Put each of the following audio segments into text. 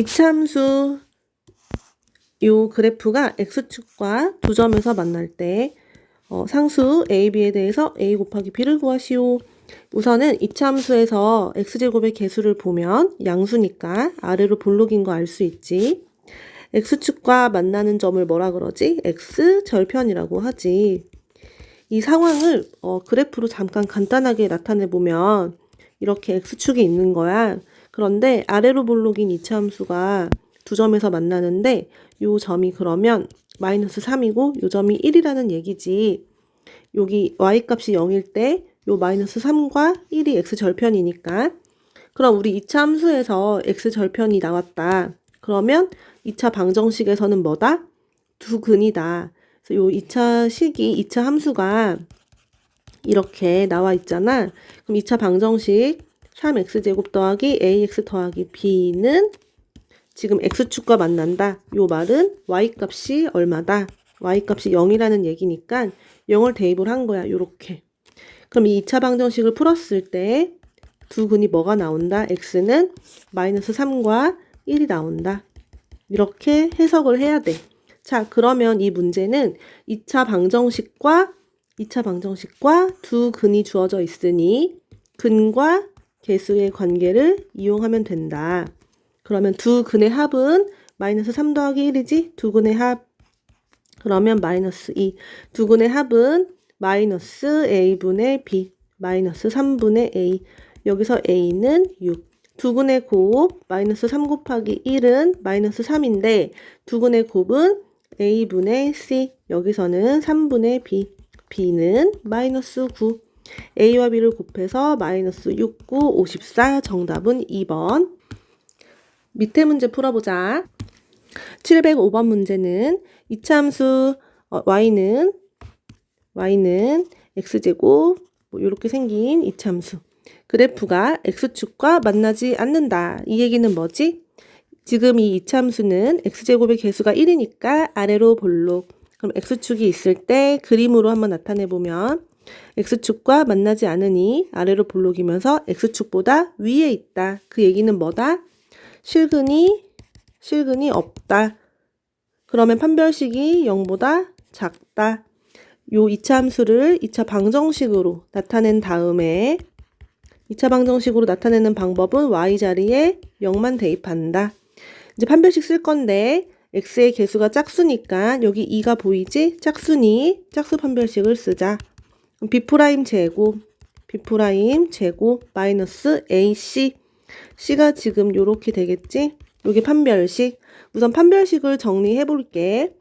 이차함수 요 그래프가 x축과 두 점에서 만날 때 상수 a, b에 대해서 a 곱하기 b를 구하시오. 우선은 이차함수에서 x제곱의 개수를 보면 양수니까 아래로 볼록인 거 알 수 있지. x축과 만나는 점을 뭐라 그러지? x절편이라고 하지. 이 상황을 그래프로 잠깐 간단하게 나타내 보면 이렇게 x축이 있는 거야. 그런데 아래로 볼록인 이차함수가 두 점에서 만나는데 요 점이 그러면 마이너스 3이고 요 점이 1이라는 얘기지. 여기 y값이 0일 때 요 마이너스 3과 1이 x절편이니까 그럼 우리 2차 함수에서 x절편이 나왔다. 그러면 2차 방정식에서는 뭐다? 두 근이다. 그래서 요 2차 식이 2차 함수가 이렇게 나와 있잖아. 그럼 2차 방정식 3x제곱 더하기 ax 더하기 b는 지금 x축과 만난다. 요 말은 y값이 얼마다? y값이 0이라는 얘기니까 0을 대입을 한 거야. 요렇게. 그럼 이 2차 방정식을 풀었을 때 두 근이 뭐가 나온다? x는 마이너스 3과 1이 나온다. 이렇게 해석을 해야 돼. 자, 그러면 이 문제는 2차 방정식과 두 근이 주어져 있으니 근과 개수의 관계를 이용하면 된다. 그러면 두 근의 합은 마이너스 3 더하기 1이지? 두 근의 합. 그러면 마이너스 2. 두 근의 합은 마이너스 a분의 b. 마이너스 3분의 a. 여기서 a는 6. 두 근의 곱 마이너스 3 곱하기 1은 마이너스 3인데 두 근의 곱은 a분의 c. 여기서는 3분의 b. b는 마이너스 9. a와 b를 곱해서 마이너스 6, 9, 54. 정답은 2번. 밑에 문제 풀어보자. 705번 문제는 이차함수 y는 x제곱 이렇게 생긴 이차함수. 그래프가 x축과 만나지 않는다. 이 얘기는 뭐지? 지금 이 이차함수는 x제곱의 개수가 1이니까 아래로 볼록. 그럼 x축이 있을 때 그림으로 한번 나타내보면 x축과 만나지 않으니 아래로 볼록이면서 x축보다 위에 있다. 그 얘기는 뭐다? 실근이 없다. 그러면 판별식이 0보다 작다. 요 2차 함수를 2차 방정식으로 나타낸 다음에 2차 방정식으로 나타내는 방법은 y 자리에 0만 대입한다. 이제 판별식 쓸 건데 x의 개수가 짝수니까 여기 2가 보이지? 짝수니 짝수 판별식을 쓰자. b' 제곱 마이너스 ac c가 지금 요렇게 되겠지? 요게 판별식. 우선 판별식을 정리해 볼게.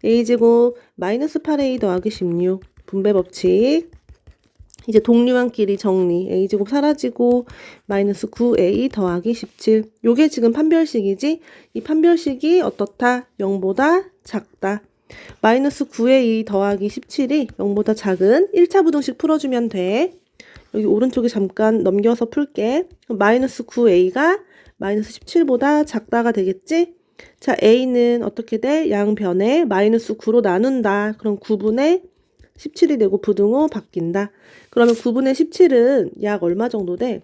a제곱 마이너스 8a 더하기 16 분배법칙. 이제 동류한끼리 정리. a제곱 사라지고 마이너스 9a 더하기 17. 요게 지금 판별식이지? 이 판별식이 어떻다? 0보다 작다. 마이너스 9a 더하기 17이 0보다 작은 1차 부등식 풀어주면 돼. 여기 오른쪽에 잠깐 넘겨서 풀게. 마이너스 9a가 마이너스 17보다 작다가 되겠지? 자, a는 어떻게 돼? 양변에 마이너스 9로 나눈다. 그럼 9분의 17이 되고 부등호 바뀐다. 그러면 9분의 17은 약 얼마 정도 돼?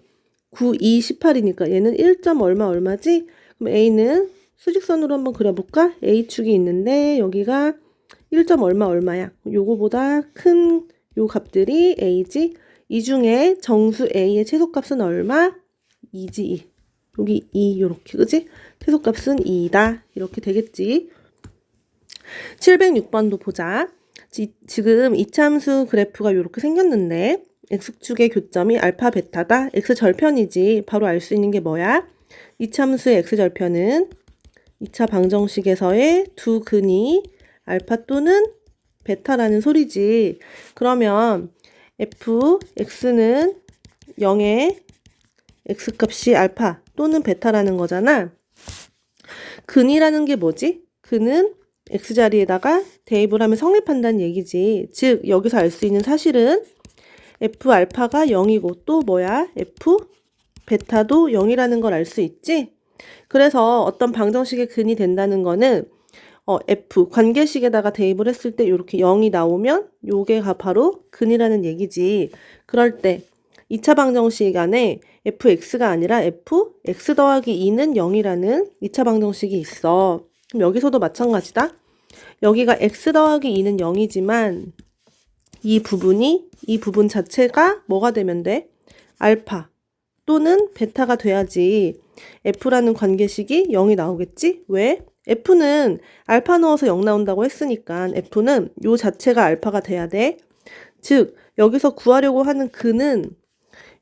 9, 2, 18이니까 얘는 1. 얼마지? 그럼 a는 수직선으로 한번 그려볼까? a축이 있는데 여기가 1. 얼마야? 요거보다 큰 요 값들이 a지? 이 중에 정수 a의 최소값은 얼마? 2지 2. 여기 2 요렇게 그지? 최소값은 2다. 이렇게 되겠지. 706번도 보자. 지금 이차함수 그래프가 이렇게 생겼는데 x축의 교점이 알파 베타다. x절편이지. 바로 알 수 있는 게 뭐야? 이차함수의 x절편은 2차 방정식에서의 두 근이 알파 또는 베타라는 소리지. 그러면 fx는 0의 x값이 알파 또는 베타라는 거잖아. 근이라는 게 뭐지? 근은 x자리에다가 대입을 하면 성립한다는 얘기지. 즉 여기서 알 수 있는 사실은 f 알파가 0이고 또 뭐야? f 베타도 0이라는 걸 알 수 있지? 그래서 어떤 방정식의 근이 된다는 거는 f 관계식에다가 대입을 했을 때 이렇게 0이 나오면 요게 바로 근이라는 얘기지. 그럴 때 2차 방정식 안에 fx가 아니라 fx 더하기 2는 0이라는 2차 방정식이 있어. 그럼 여기서도 마찬가지다. 여기가 x 더하기 2는 0이지만 이 부분 자체가 뭐가 되면 돼? 알파 또는 베타가 돼야지 f라는 관계식이 0이 나오겠지? 왜? f는 알파 넣어서 0 나온다고 했으니까 f는 요 자체가 알파가 돼야 돼. 즉 여기서 구하려고 하는 그는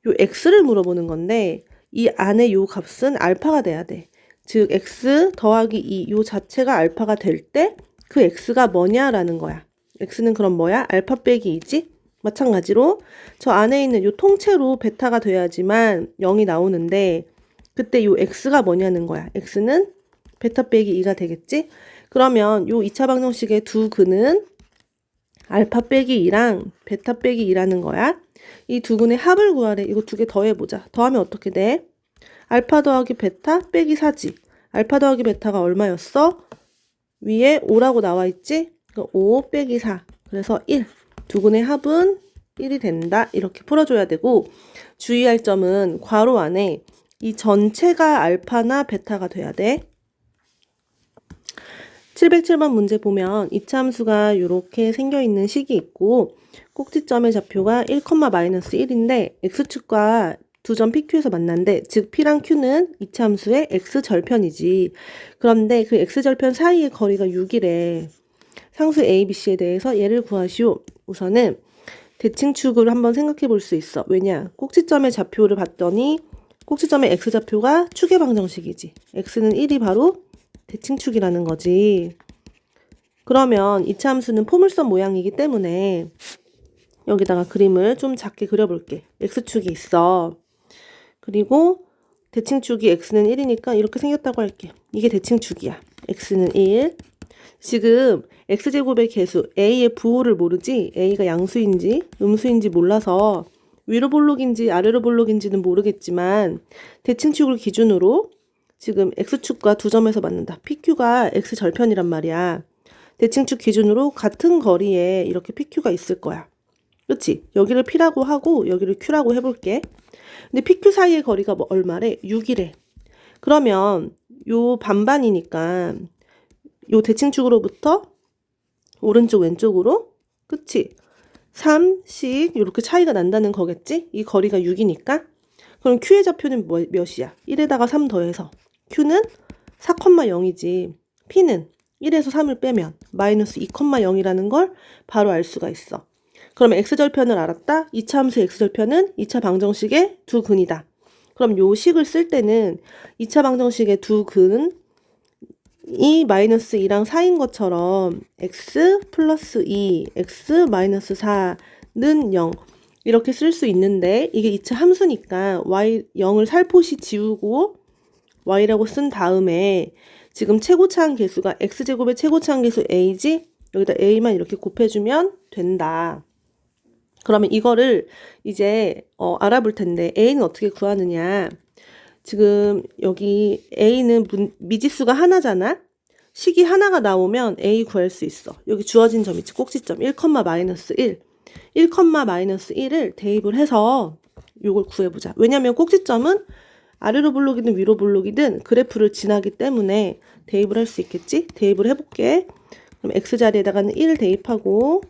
요 x를 물어보는 건데 이 안에 요 값은 알파가 돼야 돼. 즉 x 더하기 2 요 자체가 알파가 될 때 그 x가 뭐냐라는 거야. x는 그럼 뭐야? 알파 빼기 2지? 마찬가지로 저 안에 있는 요 통째로 베타가 돼야지만 0이 나오는데 그때 요 x가 뭐냐는 거야. x는 베타 빼기 2가 되겠지? 그러면 요 2차 방정식의 두 근은 알파 빼기 2랑 베타 빼기 2라는 거야. 이 두 근의 합을 구하래. 이거 두 개 더해보자. 더하면 어떻게 돼? 알파 더하기 베타 빼기 4지. 알파 더하기 베타가 얼마였어? 위에 5라고 나와 있지? 5 빼기 4. 그래서 1. 두 근의 합은 1이 된다. 이렇게 풀어줘야 되고 주의할 점은 괄호 안에 이 전체가 알파나 베타가 돼야 돼. 707번 문제 보면 이차함수가 이렇게 생겨있는 식이 있고 꼭지점의 좌표가 1,-1인데 x축과 두 점 PQ에서 만난대. 즉 P랑 Q는 이차함수의 x절편이지. 그런데 그 x절편 사이의 거리가 6이래. 상수 A, B, C에 대해서 얘를 구하시오. 우선은 대칭축을 한번 생각해 볼 수 있어. 왜냐? 꼭지점의 좌표를 봤더니 꼭지점의 x좌표가 축의 방정식이지. x는 1이 바로 대칭축이라는 거지. 그러면 이차함수는 포물선 모양이기 때문에 여기다가 그림을 좀 작게 그려볼게. x축이 있어. 그리고 대칭축이 x는 1이니까 이렇게 생겼다고 할게. 이게 대칭축이야. x는 1. 지금 x제곱의 개수 a의 부호를 모르지 a가 양수인지 음수인지 몰라서 위로 볼록인지 아래로 볼록인지는 모르겠지만 대칭축을 기준으로 지금 x축과 두 점에서 맞는다. PQ가 x절편이란 말이야. 대칭축 기준으로 같은 거리에 이렇게 PQ가 있을 거야. 그렇지? 여기를 P라고 하고 여기를 Q라고 해볼게. 근데 PQ 사이의 거리가 뭐 얼마래? 6이래. 그러면 요 반반이니까 요 대칭축으로부터 오른쪽 왼쪽으로 그치? 3씩 이렇게 차이가 난다는 거겠지? 이 거리가 6이니까. 그럼 Q의 좌표는 몇이야? 1에다가 3 더해서 Q는 4,0이지. P는 1에서 3을 빼면 마이너스 2,0이라는 걸 바로 알 수가 있어. 그러면 x절편을 알았다. 2차 함수 x절편은 2차 방정식의 두 근이다. 그럼 요 식을 쓸 때는 2차 방정식의 두 근이 마이너스 2랑 4인 것처럼 x 플러스 2, x 마이너스 4는 0 이렇게 쓸 수 있는데 이게 2차 함수니까 y 0을 살포시 지우고 y라고 쓴 다음에 지금 최고차항 개수가 x제곱의 최고차항 개수 a지? 여기다 a만 이렇게 곱해주면 된다. 그러면 이거를 이제 알아볼 텐데 a는 어떻게 구하느냐. 지금 여기 a는 미지수가 하나잖아. 식이 하나가 나오면 a 구할 수 있어. 여기 주어진 점 있지. 꼭지점 1,-1. 1,-1을 대입을 해서 이걸 구해보자. 왜냐면 꼭지점은 아래로 볼록이든 위로 볼록이든 그래프를 지나기 때문에 대입을 할 수 있겠지? 대입을 해볼게. 그럼 x자리에다가는 1 대입하고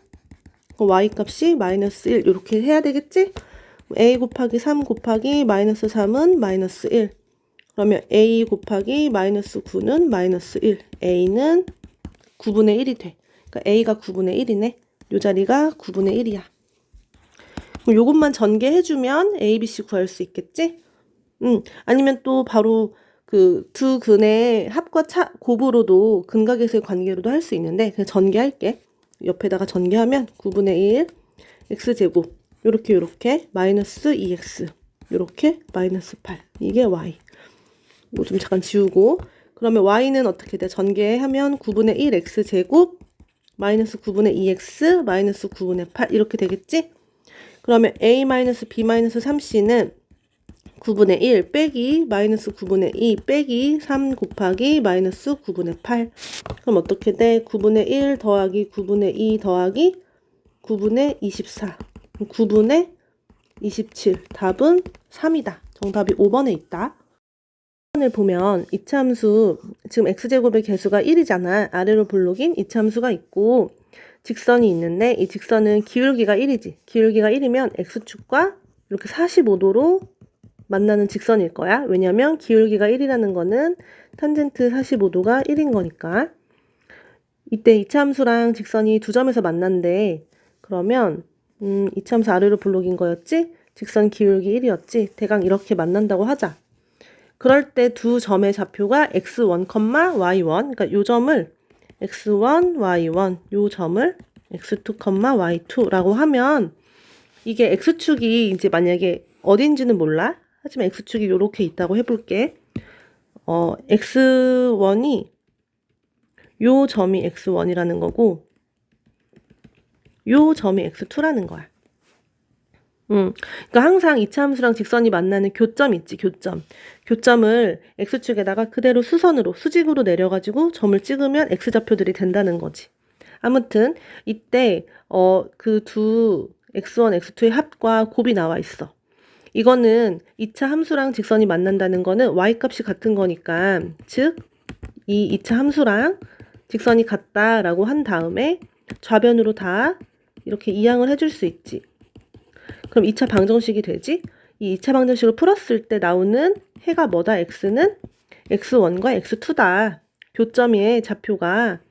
y 값이 마이너스 1 이렇게 해야 되겠지? a 곱하기 3 곱하기 마이너스 3은 마이너스 1. 그러면 a 곱하기 마이너스 9는 마이너스 1. a는 9분의 1이 돼. 그러니까 a가 9분의 1이네. 요 자리가 9분의 1이야. 그럼 요것만 전개해주면 a, b, c 구할 수 있겠지? 아니면 또 바로 그 두 근의 합과 곱으로도 근각에서의 관계로도 할 수 있는데 그냥 전개할게. 옆에다가 전개하면 9분의 1 x제곱 요렇게 마이너스 2x 요렇게 마이너스 8 이게 y. 이거 좀 잠깐 지우고 그러면 y는 어떻게 돼? 전개하면 9분의 1 x제곱 마이너스 9분의 2x 마이너스 9분의 8 이렇게 되겠지? 그러면 a 마이너스 b 마이너스 3c는 9분의 1 빼기 마이너스 9분의 2 빼기 3 곱하기 마이너스 9분의 8. 그럼 어떻게 돼? 9분의 1 더하기 9분의 2 더하기 9분의 24. 9분의 27. 답은 3이다. 정답이 5번에 있다. 1번을 보면 이차함수, 지금 x제곱의 개수가 1이잖아. 아래로 블록인 이차함수가 있고 직선이 있는데 이 직선은 기울기가 1이지. 기울기가 1이면 x축과 이렇게 45도로 만나는 직선일 거야. 왜냐면 기울기가 1이라는 거는 탄젠트 45도가 1인 거니까. 이때 이차함수랑 직선이 두 점에서 만난대. 그러면 이차함수 아래로 블록인 거였지? 직선 기울기 1이었지? 대강 이렇게 만난다고 하자. 그럴 때 두 점의 좌표가 x1, y1. 그러니까 요 점을 x1, y1, 요 점을 x2, y2라고 하면 이게 x축이 이제 만약에 어딘지는 몰라. 하지만 x축이 요렇게 있다고 해볼게. x1이 요 점이 x1이라는 거고 요 점이 x2라는 거야. 그러니까 항상 이차함수랑 직선이 만나는 교점 있지, 교점. 교점을 x축에다가 그대로 수선으로, 수직으로 내려가지고 점을 찍으면 x좌표들이 된다는 거지. 아무튼 이때 그 두 x1, x2의 합과 곱이 나와 있어. 이거는 2차 함수랑 직선이 만난다는 거는 y값이 같은 거니까, 즉 이 2차 함수랑 직선이 같다라고 한 다음에 좌변으로 다 이렇게 이항을 해줄 수 있지. 그럼 2차 방정식이 되지? 이 2차 방정식을 풀었을 때 나오는 해가 뭐다? x는 x1과 x2다. 교점의 좌표가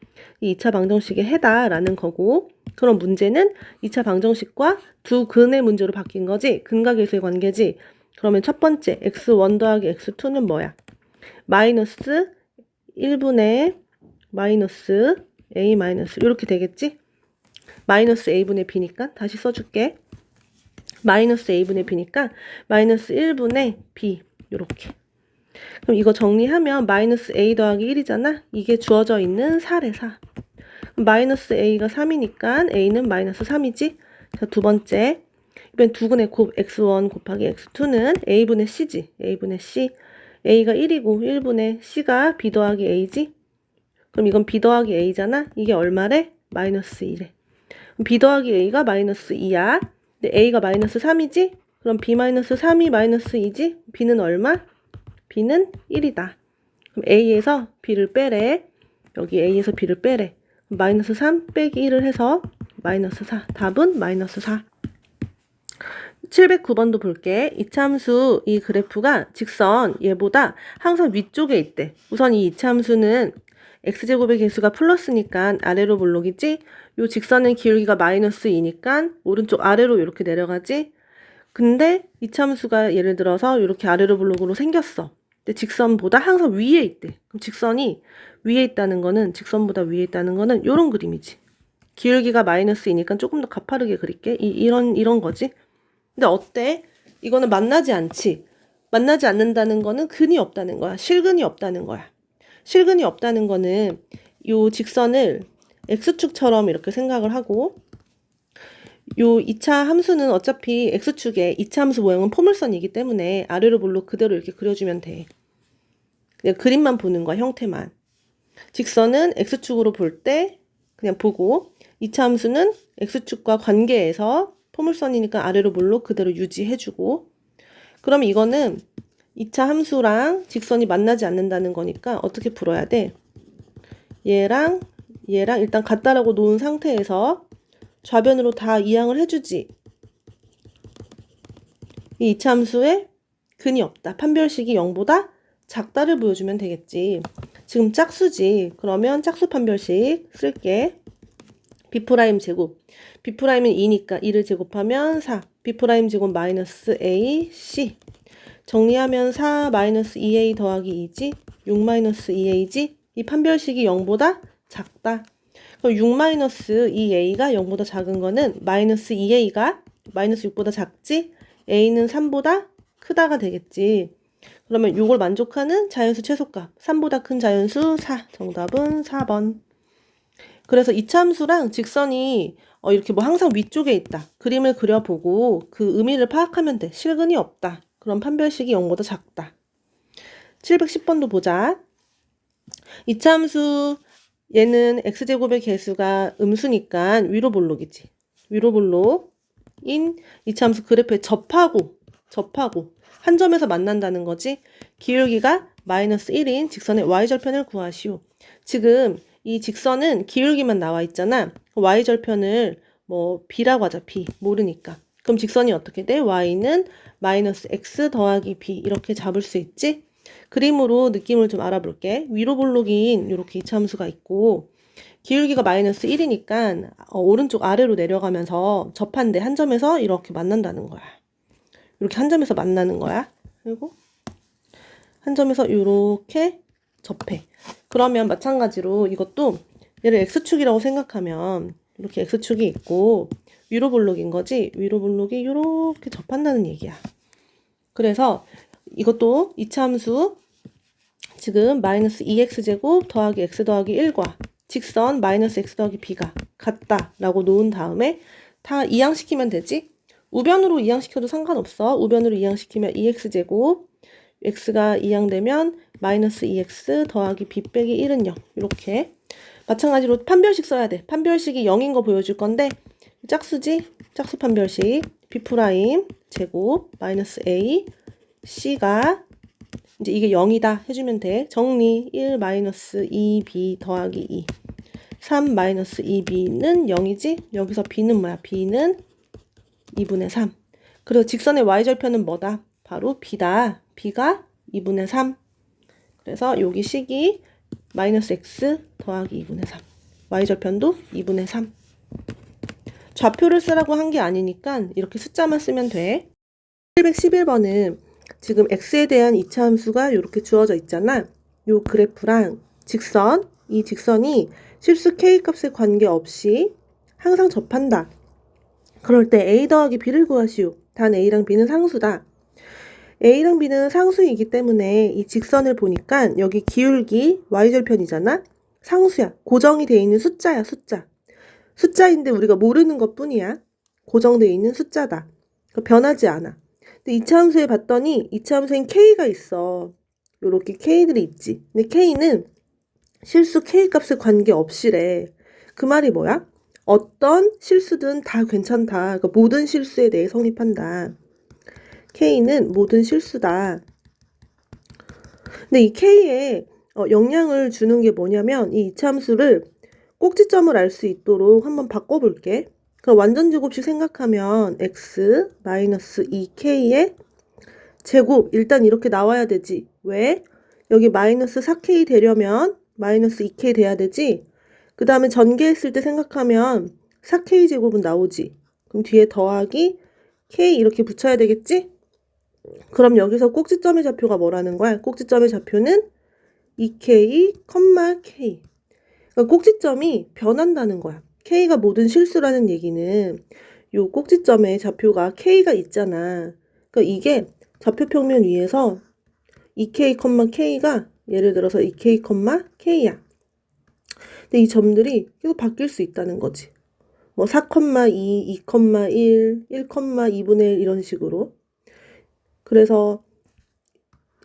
이 2차 방정식의 해다라는 거고, 그럼 문제는 2차 방정식과 두 근의 문제로 바뀐 거지? 근과 계수의 관계지? 그러면 첫 번째 x1 더하기 x2는 뭐야? 마이너스 1분의 마이너스 a 마이너스 이렇게 되겠지? 마이너스 a분의 b니까 다시 써줄게. 마이너스 a분의 b니까 마이너스 1분의 b 요렇게. 그럼 이거 정리하면 마이너스 a 더하기 1이잖아. 이게 주어져 있는 4래 4. 마이너스 a가 3이니까 a는 마이너스 3이지. 자, 두 번째. 이번 두근의 곱 x1 곱하기 x2는 a분의 c지. a분의 c. a가 1이고 1분의 c가 b 더하기 a지. 그럼 이건 b 더하기 a잖아. 이게 얼마래? 마이너스 2래. b 더하기 a가 마이너스 2야. 근데 a가 마이너스 3이지? 그럼 b 마이너스 3이 마이너스 2지? b는 얼마? b는 1이다. 그럼 a에서 b를 빼래. 여기 a에서 b를 빼래. 마이너스 3 빼기 1을 해서 마이너스 4. 답은 마이너스 4. 709번도 볼게. 이차함수 이 그래프가 직선 얘보다 항상 위쪽에 있대. 우선 이 이차함수는 x제곱의 개수가 플러스니까 아래로 블록이지. 요 직선은 기울기가 마이너스 2니까 오른쪽 아래로 이렇게 내려가지. 근데 이차함수가 예를 들어서 이렇게 아래로 블록으로 생겼어. 근데 직선보다 항상 위에 있대. 그럼 직선이 위에 있다는 거는 직선보다 위에 있다는 거는 요런 그림이지. 기울기가 마이너스 2니까 조금 더 가파르게 그릴게. 이런 거지. 근데 어때? 이거는 만나지 않지. 만나지 않는다는 거는 근이 없다는 거야. 실근이 없다는 거야. 실근이 없다는 거는 요 직선을 x축처럼 이렇게 생각을 하고 요 2차 함수는 어차피 x축의 2차 함수 모양은 포물선이기 때문에 아래로 블록 그대로 이렇게 그려주면 돼. 그냥 그림만 보는 거야, 형태만. 직선은 x축으로 볼 때 그냥 보고 2차 함수는 x축과 관계에서 포물선이니까 아래로 블록 그대로 유지해주고 그럼 이거는 2차 함수랑 직선이 만나지 않는다는 거니까 어떻게 풀어야 돼? 얘랑 일단 같다라고 놓은 상태에서 좌변으로 다 이항을 해주지. 이 2차 함수에 근이 없다. 판별식이 0보다 작다를 보여주면 되겠지. 지금 짝수지. 그러면 짝수 판별식 쓸게. b' 제곱. b'은 2니까 2를 제곱하면 4. b' 제곱 마이너스 a, c. 정리하면 4 마이너스 2a 더하기 2지. 6 마이너스 2a지. 이 판별식이 0보다 작다. 그럼 6 마이너스 2a가 0보다 작은 거는 마이너스 2a가 마이너스 6보다 작지. a는 3보다 크다가 되겠지. 그러면 이걸 만족하는 자연수 최소값. 3보다 큰 자연수 4. 정답은 4번. 그래서 이차함수랑 직선이 이렇게 뭐 항상 위쪽에 있다. 그림을 그려보고 그 의미를 파악하면 돼. 실근이 없다. 그럼 판별식이 0보다 작다. 710번도 보자. 이차함수 얘는 x제곱의 개수가 음수니까 위로 볼록이지. 위로 볼록. 이차함수 그래프에 접하고 한 점에서 만난다는 거지. 기울기가 마이너스 1인 직선의 y절편을 구하시오. 지금 이 직선은 기울기만 나와 있잖아. y절편을 뭐 b라고 하자. b 모르니까. 그럼 직선이 어떻게 돼? y는 마이너스 x 더하기 b 이렇게 잡을 수 있지? 그림으로 느낌을 좀 알아볼게. 위로 볼록인 이렇게 이차함수가 있고 기울기가 마이너스 1이니까 오른쪽 아래로 내려가면서 접한데 한 점에서 이렇게 만난다는 거야. 이렇게 한 점에서 만나는 거야. 그리고 한 점에서 이렇게 접해. 그러면 마찬가지로 이것도 얘를 x축이라고 생각하면 이렇게 x축이 있고 위로 볼록인 거지. 위로 볼록이 이렇게 접한다는 얘기야. 그래서 이것도 이차함수 지금 마이너스 2x제곱 더하기 x 더하기 1과 직선 마이너스 x 더하기 b가 같다라고 놓은 다음에 다 이항시키면 되지? 우변으로 이항시켜도 상관없어. 우변으로 이항시키면 2x제곱 x가 이항되면 마이너스 2x 더하기 b 빼기 1은 0 이렇게 마찬가지로 판별식 써야 돼. 판별식이 0인 거 보여줄 건데 짝수지? 짝수 판별식 b' 제곱 마이너스 a c가 이제 이게 0이다 해주면 돼. 정리 1 마이너스 2b 더하기 2 3 마이너스 2b는 0이지? 여기서 b는 뭐야? b는 2분의 3. 그리고 직선의 y절편은 뭐다? 바로 b다. b가 2분의 3. 그래서 여기 식이 마이너스 x 더하기 2분의 3. y절편도 2분의 3. 좌표를 쓰라고 한 게 아니니까 이렇게 숫자만 쓰면 돼. 711번은 지금 x에 대한 이차함수가 이렇게 주어져 있잖아. 요 그래프랑 직선, 이 직선이 실수 k 값에 관계없이 항상 접한다. 그럴 때 a 더하기 b를 구하시오. 단 a랑 b는 상수다. a랑 b는 상수이기 때문에 이 직선을 보니까 여기 기울기 y절편이잖아. 상수야. 고정이 돼 있는 숫자야, 숫자. 숫자인데 우리가 모르는 것 뿐이야. 고정되어 있는 숫자다. 변하지 않아. 근데 이차함수에 봤더니 이차함수엔 k가 있어. 요렇게 k들이 있지. 근데 k는 실수 k 값에 관계없이래. 그 말이 뭐야? 어떤 실수든 다 괜찮다. 그러니까 모든 실수에 대해 성립한다. k는 모든 실수다. 근데 이 k에 영향을 주는 게 뭐냐면 이 이차함수를 꼭지점을 알 수 있도록 한번 바꿔볼게. 그럼 완전제곱식 생각하면 x 마이너스 2k의 제곱 일단 이렇게 나와야 되지. 왜? 여기 마이너스 4k 되려면 마이너스 2k 돼야 되지. 그 다음에 전개했을 때 생각하면 4k 제곱은 나오지. 그럼 뒤에 더하기 k 이렇게 붙여야 되겠지? 그럼 여기서 꼭지점의 좌표가 뭐라는 거야? 꼭지점의 좌표는 2k, k. 그러니까 꼭지점이 변한다는 거야. k가 모든 실수라는 얘기는 요 꼭지점의 좌표가 k가 있잖아. 그러니까 이게 좌표 평면 위에서 2k, k가 예를 들어서 2k, k야. 근데 이 점들이 계속 바뀔 수 있다는 거지. 뭐 4,2, 2,1, 1,2분의 1 이런 식으로. 그래서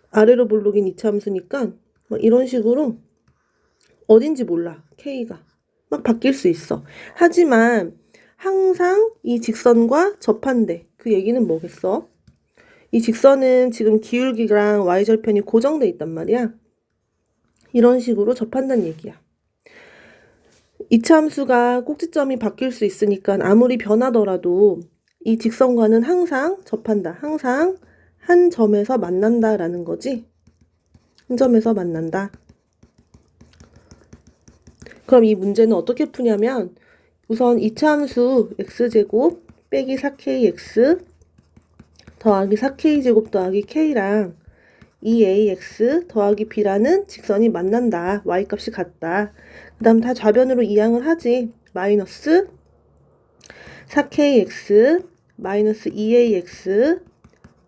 아래로 볼록인 이차함수니까 막 이런 식으로 어딘지 몰라. k가. 막 바뀔 수 있어. 하지만 항상 이 직선과 접한대. 그 얘기는 뭐겠어? 이 직선은 지금 기울기랑 y절편이 고정돼 있단 말이야. 이런 식으로 접한다는 얘기야. 이차함수가 꼭지점이 바뀔 수 있으니까 아무리 변하더라도 이 직선과는 항상 접한다. 항상 한 점에서 만난다라는 거지. 한 점에서 만난다. 그럼 이 문제는 어떻게 푸냐면 우선 이차함수 x제곱 빼기 4kx 더하기 4k제곱 더하기 k랑 2ax 더하기 b라는 직선이 만난다. y값이 같다. 그 다음 다 좌변으로 이항을 하지. 마이너스 4kx 마이너스 2ax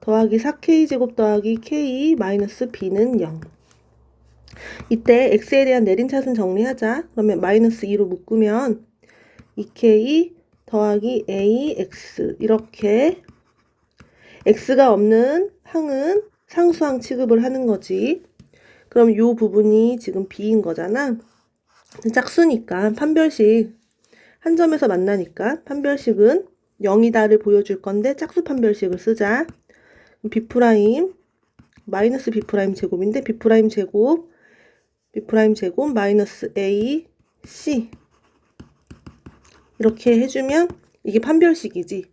더하기 4k제곱 더하기 k 마이너스 b는 0. 이때 x에 대한 내림차순 정리하자. 그러면 마이너스 2로 묶으면 2k 더하기 ax 이렇게 x가 없는 항은 상수항 취급을 하는 거지. 그럼 이 부분이 지금 b인 거잖아. 짝수니까 판별식 한 점에서 만나니까 판별식은 0이다를 보여줄 건데 짝수 판별식을 쓰자. B 프라임 마이너스 B 프라임 제곱인데 B 프라임 제곱 마이너스 A C 이렇게 해주면 이게 판별식이지.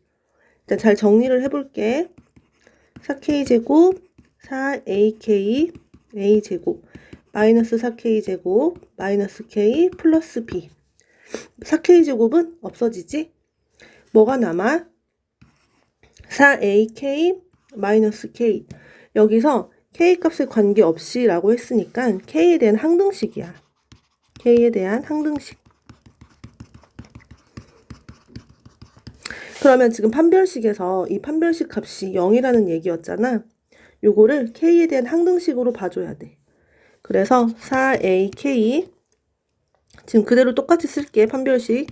일단 잘 정리를 해볼게. 4K 제곱 4AK A 제곱 마이너스 4K 제곱 마이너스 K 플러스 B 4K 제곱은 없어지지? 뭐가 남아? 4AK 마이너스 K 여기서 K 값에 관계없이 라고 했으니까 K에 대한 항등식이야. K에 대한 항등식. 그러면 지금 판별식에서 이 판별식 값이 0이라는 얘기였잖아. 요거를 K에 대한 항등식으로 봐줘야 돼. 그래서 4AK 지금 그대로 똑같이 쓸게. 판별식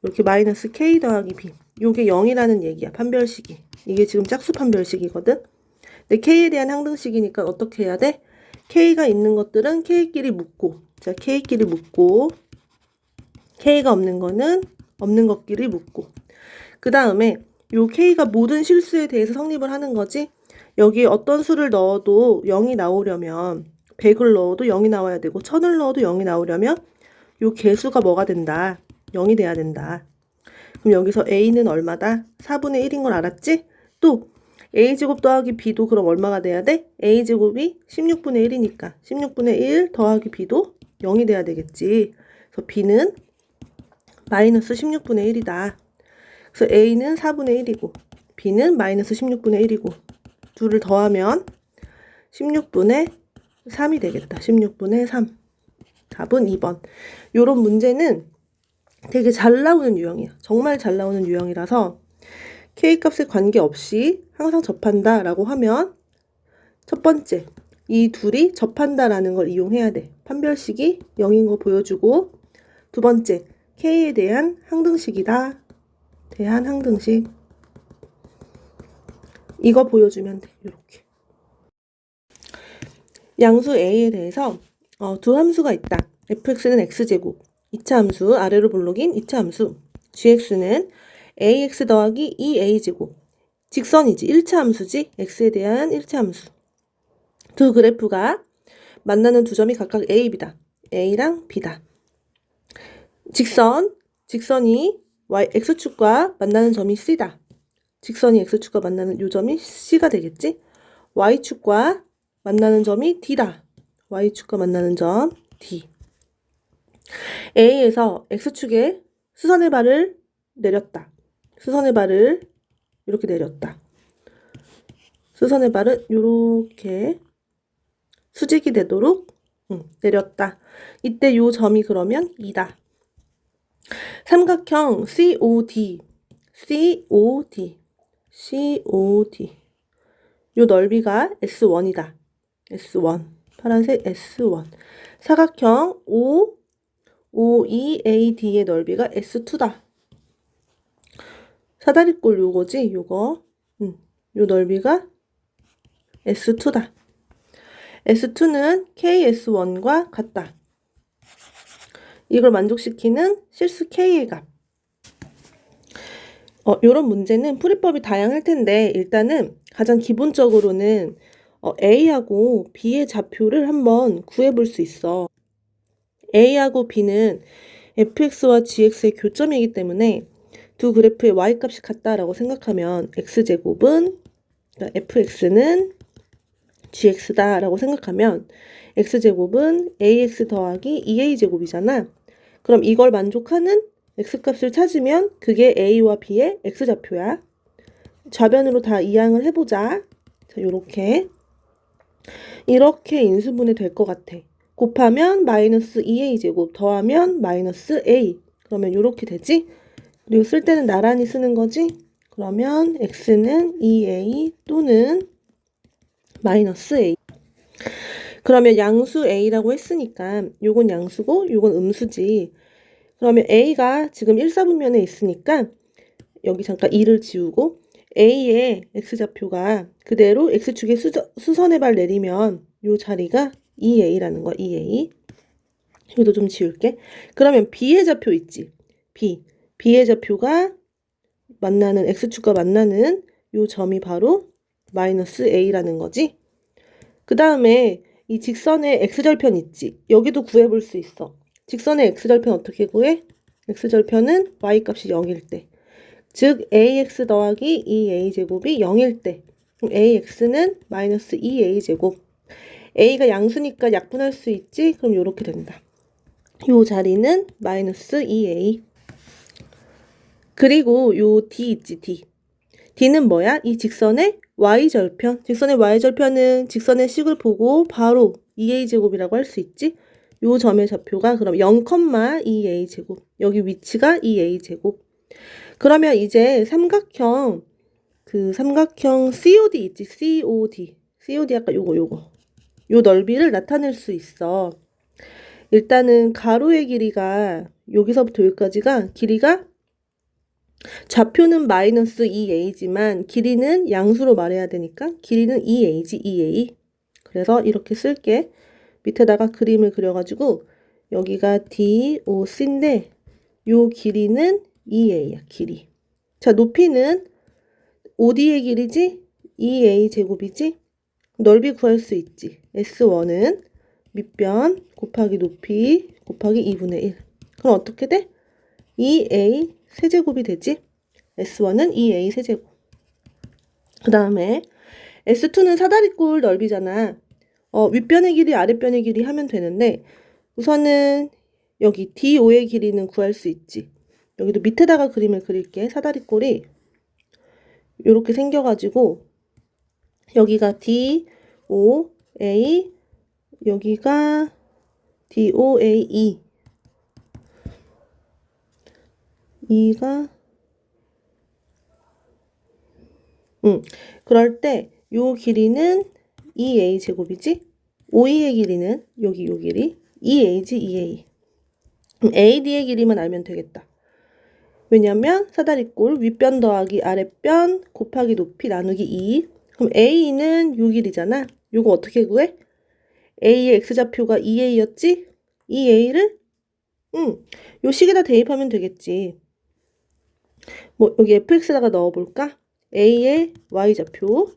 이렇게 마이너스 K 더하기 B 요게 0이라는 얘기야. 판별식이. 이게 지금 짝수 판별식이거든. 근데 K에 대한 항등식이니까 어떻게 해야 돼? K가 있는 것들은 K끼리 묶고 자 K끼리 묶고 K가 없는 거는 없는 것끼리 묶고 그 다음에 요 K가 모든 실수에 대해서 성립을 하는 거지. 여기에 어떤 수를 넣어도 0이 나오려면 100을 넣어도 0이 나와야 되고 1000을 넣어도 0이 나오려면 요 개수가 뭐가 된다? 0이 돼야 된다. 그럼 여기서 A는 얼마다? 4분의 1인 걸 알았지? 또 A제곱 더하기 B도 그럼 얼마가 돼야 돼? A제곱이 16분의 1이니까 16분의 1 더하기 B도 0이 돼야 되겠지. 그래서 B는 마이너스 16분의 1이다. 그래서 A는 4분의 1이고 B는 마이너스 16분의 1이고 둘을 더하면 16분의 3이 되겠다. 16분의 3. 답은 2번. 요런 문제는 되게 잘 나오는 유형이야. 정말 잘 나오는 유형이라서 K값에 관계없이 항상 접한다 라고 하면 첫 번째, 이 둘이 접한다라는 걸 이용해야 돼. 판별식이 0인 거 보여주고 두 번째, K에 대한 항등식이다. 대한 항등식. 이거 보여주면 돼. 이렇게. 양수 A에 대해서 두 함수가 있다. fx는 x제곱, 2차 함수, 아래로 볼록인 2차 함수. gx는 ax 더하기 2a제곱. 직선이지. 1차 함수지. x에 대한 1차 함수. 두 그래프가 만나는 두 점이 각각 A, B다. A랑 B다. 직선이 x축과 만나는 점이 C다. 직선이 x축과 만나는 요 점이 C가 되겠지? y축과 만나는 점이 D다. y축과 만나는 점 D. A에서 x축에 수선의 발을 내렸다. 수선의 발을 이렇게 내렸다. 수선의 발은 이렇게 수직이 되도록 내렸다. 이때 요 점이 그러면 2다. 삼각형 COD 요 넓이가 S1이다. S1 파란색 S1 사각형 OEAD의 넓이가 S2다. 사다리꼴 요거지 요거 요 넓이가 S2다. S2는 KS1과 같다. 이걸 만족시키는 실수 K의 값. 요런 문제는 풀이법이 다양할 텐데 일단은 가장 기본적으로는 A하고 B의 좌표를 한번 구해볼 수 있어. A하고 B는 fx와 gx의 교점이기 때문에 두 그래프의 y값이 같다라고 생각하면 x제곱은 그러니까 fx는 gx다라고 생각하면 x제곱은 ax 더하기 2a제곱이잖아. 그럼 이걸 만족하는 x값을 찾으면 그게 a와 b의 x좌표야. 좌변으로 다 이항을 해보자. 자, 이렇게 인수분해 될 것 같아. 곱하면 마이너스 2a제곱 더하면 마이너스 a. 그러면 이렇게 되지? 그리고 쓸 때는 나란히 쓰는 거지? 그러면 x는 2a 또는 마이너스 a. 그러면 양수 a라고 했으니까 요건 양수고 요건 음수지. 그러면 a가 지금 1사분면에 있으니까 여기 잠깐 2를 지우고 a의 x좌표가 그대로 x축에 수선의 발 내리면 요 자리가 2a라는 거야. 2a. 이것도 좀 지울게. 그러면 b의 좌표 있지. b의 좌표가 만나는 x축과 만나는 요 점이 바로 마이너스 a라는 거지. 그 다음에 이 직선의 x절편 있지. 여기도 구해볼 수 있어. 직선의 x절편 어떻게 구해? x절편은 y값이 0일 때. 즉 ax 더하기 2a제곱이 0일 때. 그럼 ax는 마이너스 2a제곱. a가 양수니까 약분할 수 있지? 그럼 요렇게 된다. 요 자리는 마이너스 2a. 그리고 요 d 있지, d. d는 뭐야? 이 직선의 y절편. 직선의 y절편은 직선의 식을 보고 바로 2a제곱이라고 할 수 있지? 요 점의 좌표가 그럼 0,2a제곱. 여기 위치가 2a제곱. 그러면 이제 삼각형 COD 있지? COD 아까 요거. 요 넓이를 나타낼 수 있어. 일단은 가로의 길이가 여기서부터 여기까지가 길이가 좌표는 마이너스 2a지만 길이는 양수로 말해야 되니까 길이는 2a지, 2a. 그래서 이렇게 쓸게. 밑에다가 그림을 그려가지고 여기가 DOC인데 요 길이는 2a야, 길이. 자, 높이는 OD의 길이지? 2a 제곱이지? 넓이 구할 수 있지. S1은 밑변 곱하기 높이 곱하기 2분의 1. 그럼 어떻게 돼? 2a 세제곱이 되지? S1은 2a 세제곱. 그 다음에 S2는 사다리꼴 넓이잖아. 윗변의 길이 아랫변의 길이 하면 되는데 우선은 여기 DO의 길이는 구할 수 있지. 여기도 밑에다가 그림을 그릴게. 사다리꼴이 이렇게 생겨가지고 여기가 DOA, 여기가 DOAE. 2가 그럴 때 요 길이는 2a 제곱이지? OE의 길이는 여기 요 길이 2a지, 2a. 그럼 AD의 길이만 알면 되겠다. 왜냐면 사다리꼴 윗변 더하기 아랫변 곱하기 높이 나누기 2. 그럼 A는 요 길이잖아. 요거 어떻게 구해? A의 x좌표가 2a였지? 2a를 요 식에다 대입하면 되겠지. 뭐 여기 fx다가 넣어볼까? A의 y좌표는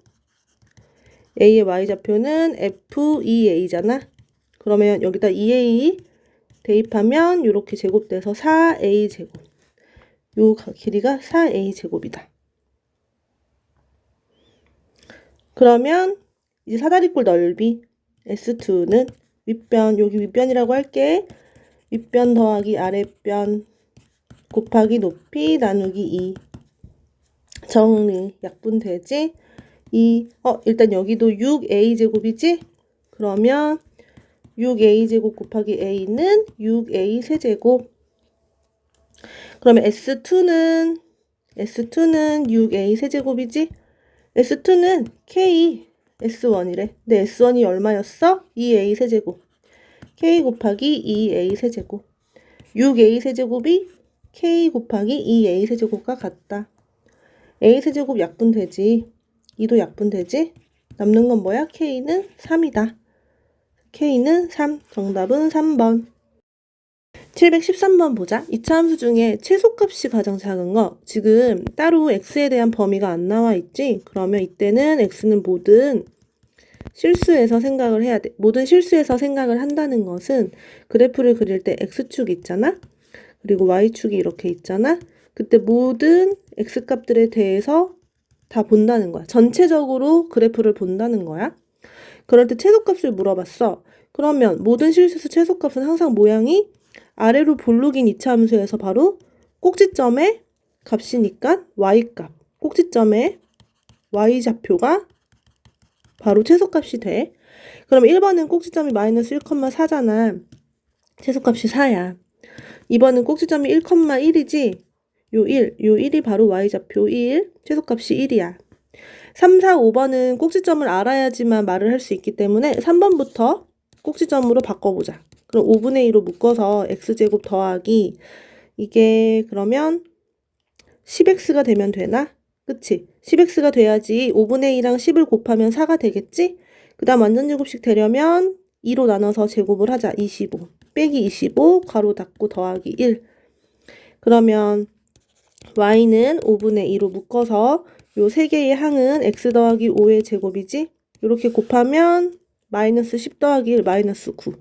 f2a잖아. 그러면 여기다 2a 대입하면 이렇게 제곱돼서 4a 제곱. 요 길이가 4a 제곱이다. 그러면 이제 사다리꼴 넓이 S2는 윗변, 여기 윗변이라고 할게. 윗변 더하기 아랫변 곱하기 높이 나누기 2. 정리, 약분되지? 일단 여기도 6a 제곱이지? 그러면 6a 제곱 곱하기 a는 6a 세제곱. 그러면 S2는 6a 세제곱이지? S2는 K, S1이래. 근데 S1이 얼마였어? 2a 세제곱. K 곱하기 2a 세제곱. 6a 세제곱이 K 곱하기 2a 세제곱과 같다. a 세제곱 약분되지. 2도 약분되지. 남는 건 뭐야? K는 3이다. K는 3. 정답은 3번. 713번 보자. 이차함수 중에 최소값이 가장 작은 거. 지금 따로 x에 대한 범위가 안 나와 있지? 그러면 이때는 x는 모든 실수에서 생각을 해야 돼. 모든 실수에서 생각을 한다는 것은 그래프를 그릴 때 x축 있잖아? 그리고 y축이 이렇게 있잖아? 그때 모든 x값들에 대해서 다 본다는 거야. 전체적으로 그래프를 본다는 거야. 그럴 때 최소값을 물어봤어. 그러면 모든 실수에서 최소값은 항상 모양이 아래로 볼록인 이차함수에서 바로 꼭지점의 값이니까 y값. 꼭지점의 y좌표가 바로 최소값이 돼. 그럼 1번은 꼭지점이 마이너스 1,4잖아. 최소값이 4야. 2번은 꼭지점이 1,1이지. 요 1이 바로 y좌표 1, 최소값이 1이야. 3, 4, 5번은 꼭지점을 알아야지만 말을 할 수 있기 때문에 3번부터 꼭지점으로 바꿔보자. 그럼 5분의 2로 묶어서 x제곱 더하기 이게 그러면 10x가 되면 되나? 그치? 10x가 돼야지 5분의 2랑 10을 곱하면 4가 되겠지? 그 다음 완전제곱식 되려면 2로 나눠서 제곱을 하자. 25 빼기 25 가로 닫고 더하기 1. 그러면 y는 5분의 2로 묶어서 요 세 개의 항은 x 더하기 5의 제곱이지? 이렇게 곱하면 마이너스 10 더하기 1 마이너스 9.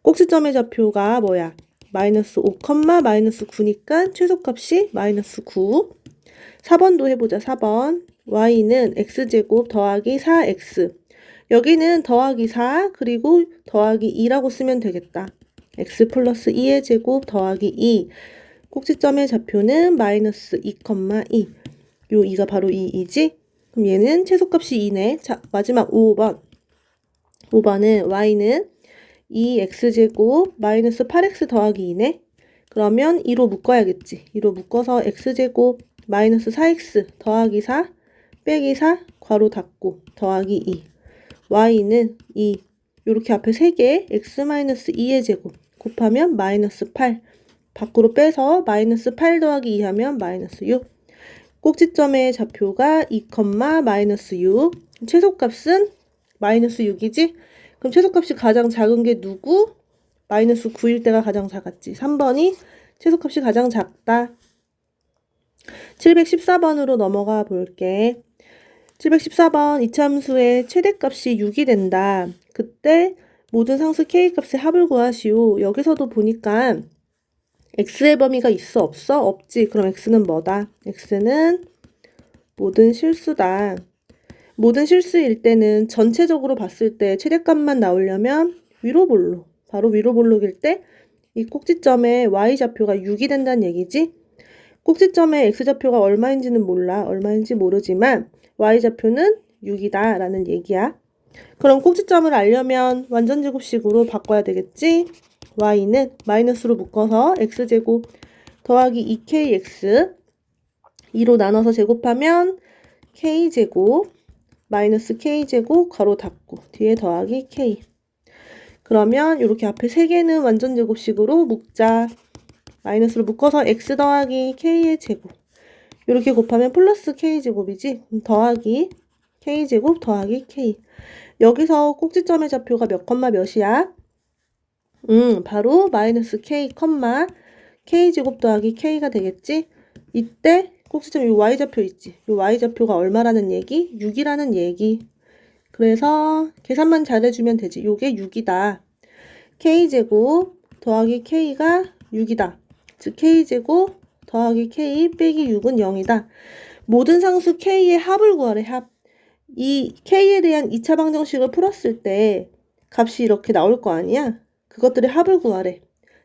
꼭지점의 좌표가 뭐야? 마이너스 5, 마이너스 9니까 최소값이 마이너스 9. 4번도 해보자. 4번. y는 x제곱 더하기 4x. 여기는 더하기 4 그리고 더하기 2라고 쓰면 되겠다. x 플러스 2의 제곱 더하기 2. 꼭지점의 좌표는 마이너스 2, 2. 요 2가 바로 2이지? 그럼 얘는 최소값이 2네. 자, 마지막 5번. 5번은 y는 2x제곱 마이너스 8x 더하기 2네. 그러면 2로 묶어야겠지. 2로 묶어서 x제곱 마이너스 4x 더하기 4 빼기 4 괄호 닫고 더하기 2. y는 2. 요렇게 앞에 3개 x 마이너스 2의 제곱 곱하면 마이너스 8. 밖으로 빼서 마이너스 8 더하기 2 하면 마이너스 6. 꼭지점의 좌표가 2, 마이너스 6. 최소값은 마이너스 6이지? 그럼 최소값이 가장 작은 게 누구? 마이너스 9일 때가 가장 작았지. 3번이 최소값이 가장 작다. 714번으로 넘어가 볼게. 714번 이차함수의 최대값이 6이 된다. 그때 모든 상수 k값의 합을 구하시오. 여기서도 보니까 x의 범위가 있어 없어? 없지. 그럼 x는 뭐다? x는 모든 실수다. 모든 실수일 때는 전체적으로 봤을 때 최대값만 나오려면 위로볼록. 바로 위로볼록일 때 이 꼭지점의 y좌표가 6이 된다는 얘기지. 꼭지점의 x좌표가 얼마인지는 몰라. 얼마인지 모르지만 y좌표는 6이다 라는 얘기야. 그럼 꼭지점을 알려면 완전제곱식으로 바꿔야 되겠지. y는 마이너스로 묶어서 x제곱 더하기 2kx 2로 나눠서 제곱하면 k제곱 마이너스 k제곱 괄호 닫고 뒤에 더하기 k. 그러면 이렇게 앞에 3개는 완전제곱식으로 묶자. 마이너스로 묶어서 x 더하기 k의 제곱. 이렇게 곱하면 플러스 k제곱이지. 더하기 k제곱 더하기 k. 여기서 꼭지점의 좌표가 몇 몇이야? 바로 마이너스 k, k제곱 더하기 k가 되겠지? 이때 꼭지점 이 y좌표 있지? 이 y좌표가 얼마라는 얘기? 6이라는 얘기. 그래서 계산만 잘해주면 되지. 요게 6이다. k제곱 더하기 k가 6이다. 즉 k제곱 더하기 k 빼기 6은 0이다. 모든 상수 k의 합을 구하래. 합. 이 k에 대한 2차 방정식을 풀었을 때 값이 이렇게 나올 거 아니야? 그것들의 합을 구하래.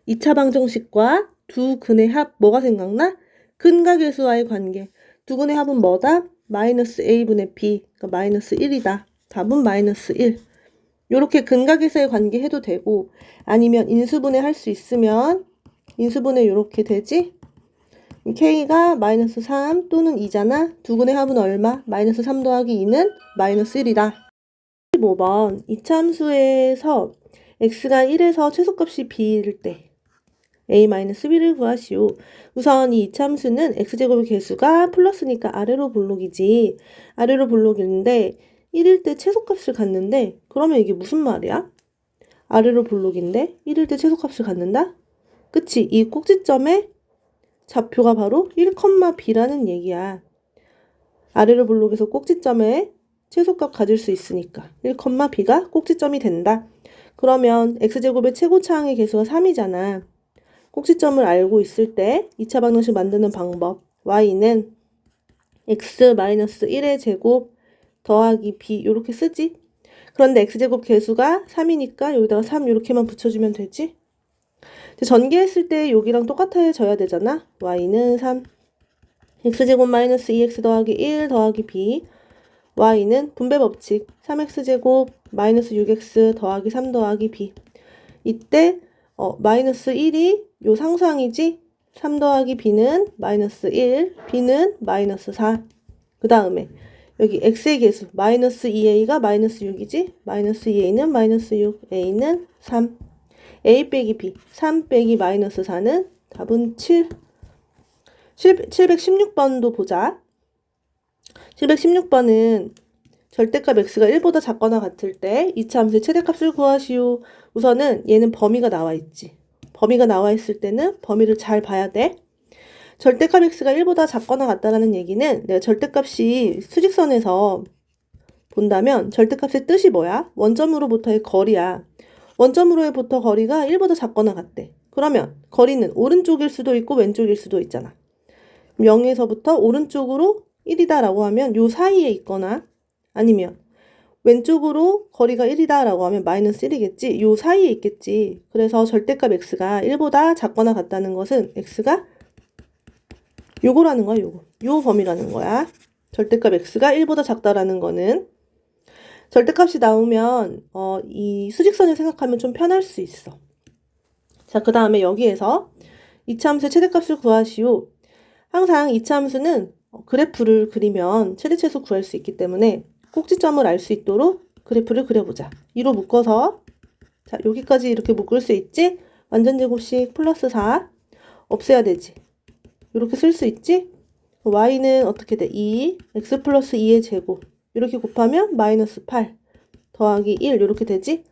2차 방정식과 두 근의 합 뭐가 생각나? 근과 계수와의 관계. 두 근의 합은 뭐다? 마이너스 a분의 b. 그러니까 마이너스 1이다. 답은 마이너스 1. 요렇게 근과 계수의 관계 해도 되고 아니면 인수분해 할 수 있으면 인수분해 요렇게 되지? k가 마이너스 3 또는 2잖아. 두 근의 합은 얼마? 마이너스 3 더하기 2는 마이너스 1이다. 15번 이차함수에서 x가 1에서 최소값이 b일 때 a-b를 구하시오. 우선 이 이차함수는 x제곱의 개수가 플러스니까 아래로 볼록이지. 아래로 볼록인데 1일 때 최소값을 갖는데 그러면 이게 무슨 말이야? 아래로 볼록인데 1일 때 최소값을 갖는다? 그치? 이 꼭지점의 좌표가 바로 1, b라는 얘기야. 아래로 볼록에서 꼭지점에 최소값 가질 수 있으니까 1, b가 꼭지점이 된다. 그러면 x제곱의 최고차항의 개수가 3이잖아. 꼭지점을 알고 있을 때 2차 방정식 만드는 방법. y는 x-1의 제곱 더하기 b 이렇게 쓰지. 그런데 x제곱 개수가 3이니까 여기다가 3 이렇게만 붙여주면 되지. 전개했을 때 여기랑 똑같아져야 되잖아. y는 3. x제곱 마이너스 2x 더하기 1 더하기 b. y는 분배 법칙 3x제곱 마이너스 6x 더하기 3 더하기 b. 이때 마이너스 1이 요 상수항이지. 3 더하기 b는 마이너스 1, b는 마이너스 4. 그 다음에 여기 x의 개수 마이너스 2a가 마이너스 6이지. 마이너스 2a는 마이너스 6, a는 3. a 빼기 b, 3 빼기 마이너스 4는 답은 7. 716번도 보자. 716번은 절대값 x가 1보다 작거나 같을 때 이차함수의 최대값을 구하시오. 우선은 얘는 범위가 나와 있지. 범위가 나와 있을 때는 범위를 잘 봐야 돼. 절대값 x가 1보다 작거나 같다라는 얘기는 내가 절대값이 수직선에서 본다면 절대값의 뜻이 뭐야? 원점으로부터의 거리야. 원점으로부터 거리가 1보다 작거나 같대. 그러면 거리는 오른쪽일 수도 있고 왼쪽일 수도 있잖아. 0에서부터 오른쪽으로 1이다 라고 하면 요 사이에 있거나 아니면 왼쪽으로 거리가 1이다 라고 하면 마이너스 1이겠지. 요 사이에 있겠지. 그래서 절대값 x가 1보다 작거나 같다는 것은 x가 요거라는 거야. 요 범위라는 거야. 절대값 x가 1보다 작다라는 거는 절대값이 나오면 이 수직선을 생각하면 좀 편할 수 있어. 자, 그 다음에 여기에서 이차함수의 최대값을 구하시오. 항상 이차함수는 그래프를 그리면 최대치수 구할 수 있기 때문에 꼭지점을 알 수 있도록 그래프를 그려보자. 2로 묶어서 자, 여기까지 이렇게 묶을 수 있지? 완전제곱식 플러스 4 없애야 되지. 이렇게 쓸 수 있지? y는 어떻게 돼? 2, x 플러스 2의 제곱 이렇게 곱하면 마이너스 8 더하기 1 이렇게 되지?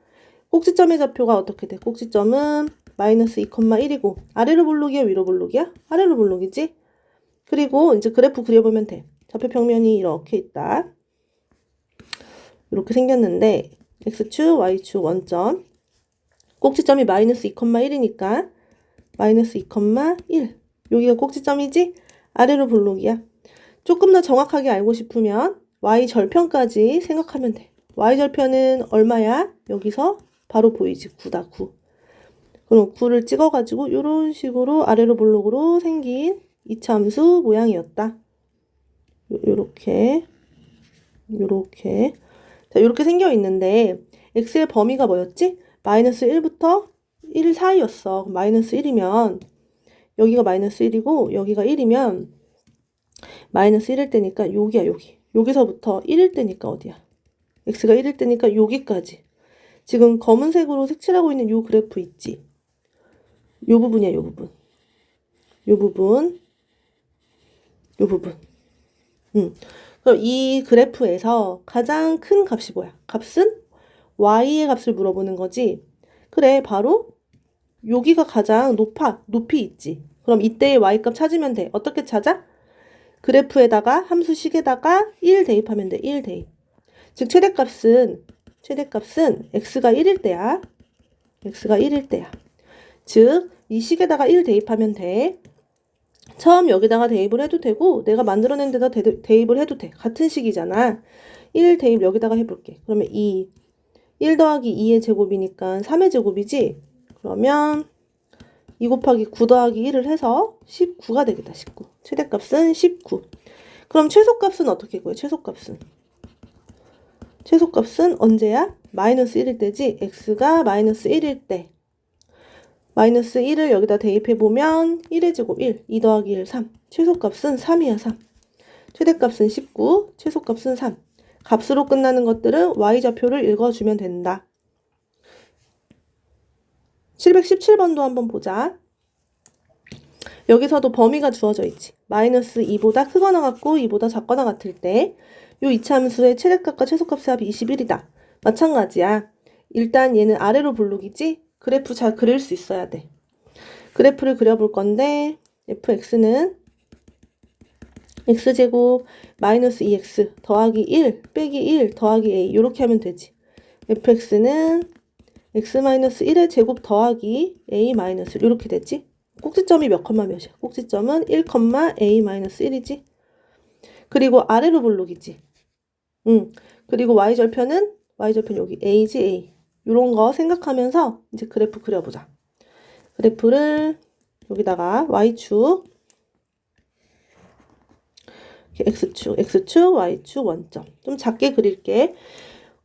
꼭지점의 좌표가 어떻게 돼? 꼭지점은 마이너스 2,1이고 아래로 볼록이야? 위로 볼록이야? 아래로 볼록이지? 그리고 이제 그래프 그려보면 돼. 좌표 평면이 이렇게 있다. 이렇게 생겼는데 x축, y축 원점 꼭지점이 마이너스 2,1이니까 마이너스 2,1 여기가 꼭지점이지? 아래로 볼록이야. 조금 더 정확하게 알고 싶으면 y절편까지 생각하면 돼. y절편은 얼마야? 여기서 바로 보이지. 9다, 9. 그럼 9를 찍어가지고 이런 식으로 아래로 볼록으로 생긴 이차함수 모양이었다. 요렇게. 자, 요렇게 생겨 있는데 x의 범위가 뭐였지? 마이너스 1부터 1 사이였어. 마이너스 1이면 여기가 마이너스 1이고 여기가 1이면 마이너스 1일 때니까 여기야, 여기. 여기서부터 1일 때니까 어디야? x가 1일 때니까 여기까지. 지금 검은색으로 색칠하고 있는 요 그래프 있지? 요 부분이야, 요 부분. 요 부분. 요 부분. 그럼 이 그래프에서 가장 큰 값이 뭐야? 값은 y의 값을 물어보는 거지. 그래, 바로 여기가 가장 높이 있지. 그럼 이때의 y값 찾으면 돼. 어떻게 찾아? 그래프에다가 함수식에다가 1 대입하면 돼. 1 대입. 즉 최대값은 x가 1일 때야. x가 1일 때야. 즉 이 식에다가 1 대입하면 돼. 처음 여기다가 대입을 해도 되고 내가 만들어낸 데다 대입을 해도 돼. 같은 식이잖아. 1 대입 여기다가 해볼게. 그러면 2. 1 더하기 2의 제곱이니까 3의 제곱이지? 그러면 2 곱하기 9 더하기 1을 해서 19가 되겠다. 19. 최대값은 19. 그럼 최소값은 어떻게 구해? 최소값은 언제야? 마이너스 1일 때지? x가 마이너스 1일 때. 마이너스 1을 여기다 대입해보면 1의 제곱 1, 2 더하기 1, 3. 최소값은 3이야, 3. 최대값은 19, 최소값은 3. 값으로 끝나는 것들은 y좌표를 읽어주면 된다. 717번도 한번 보자. 여기서도 범위가 주어져 있지. 마이너스 2보다 크거나 같고 2보다 작거나 같을 때 요 이차함수의 최대값과 최소값의 합이 21이다. 마찬가지야. 일단 얘는 아래로 볼록이지? 그래프 잘 그릴 수 있어야 돼. 그래프를 그려볼 건데 fx는 x제곱 마이너스 2x 더하기 1 빼기 1 더하기 a 이렇게 하면 되지. fx는 x 마이너스 1의 제곱 더하기 a 마이너스 이렇게 되지. 꼭지점이 몇 컴마 몇이야? 꼭지점은 1, a 마이너스 1이지. 그리고 아래로 볼록이지. 그리고 y절편은 여기 a지 a. 이런 거 생각하면서 이제 그래프 그려보자. 그래프를 여기다가 y축, x축, y축 원점. 좀 작게 그릴게.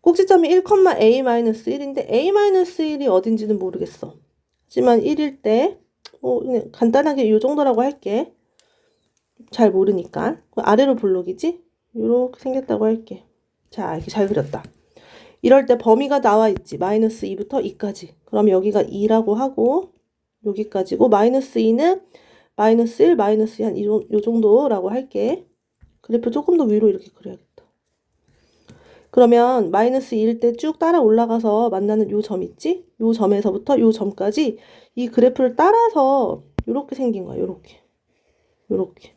꼭지점이 1, a-1인데 a-1이 어딘지는 모르겠어. 하지만 1일 때 그냥 간단하게 이 정도라고 할게. 잘 모르니까. 아래로 볼록이지? 이렇게 생겼다고 할게. 자, 이렇게 잘 그렸다. 이럴 때 범위가 나와 있지. 마이너스 2부터 2까지. 그럼 여기가 2라고 하고 여기까지고 마이너스 2는 마이너스 1, 마이너스 2 한 요 정도라고 할게. 그래프 조금 더 위로 이렇게 그려야겠다. 그러면 마이너스 2일 때 쭉 따라 올라가서 만나는 요 점 있지? 요 점에서부터 요 점까지 이 그래프를 따라서 요렇게 생긴 거야. 요렇게. 요렇게.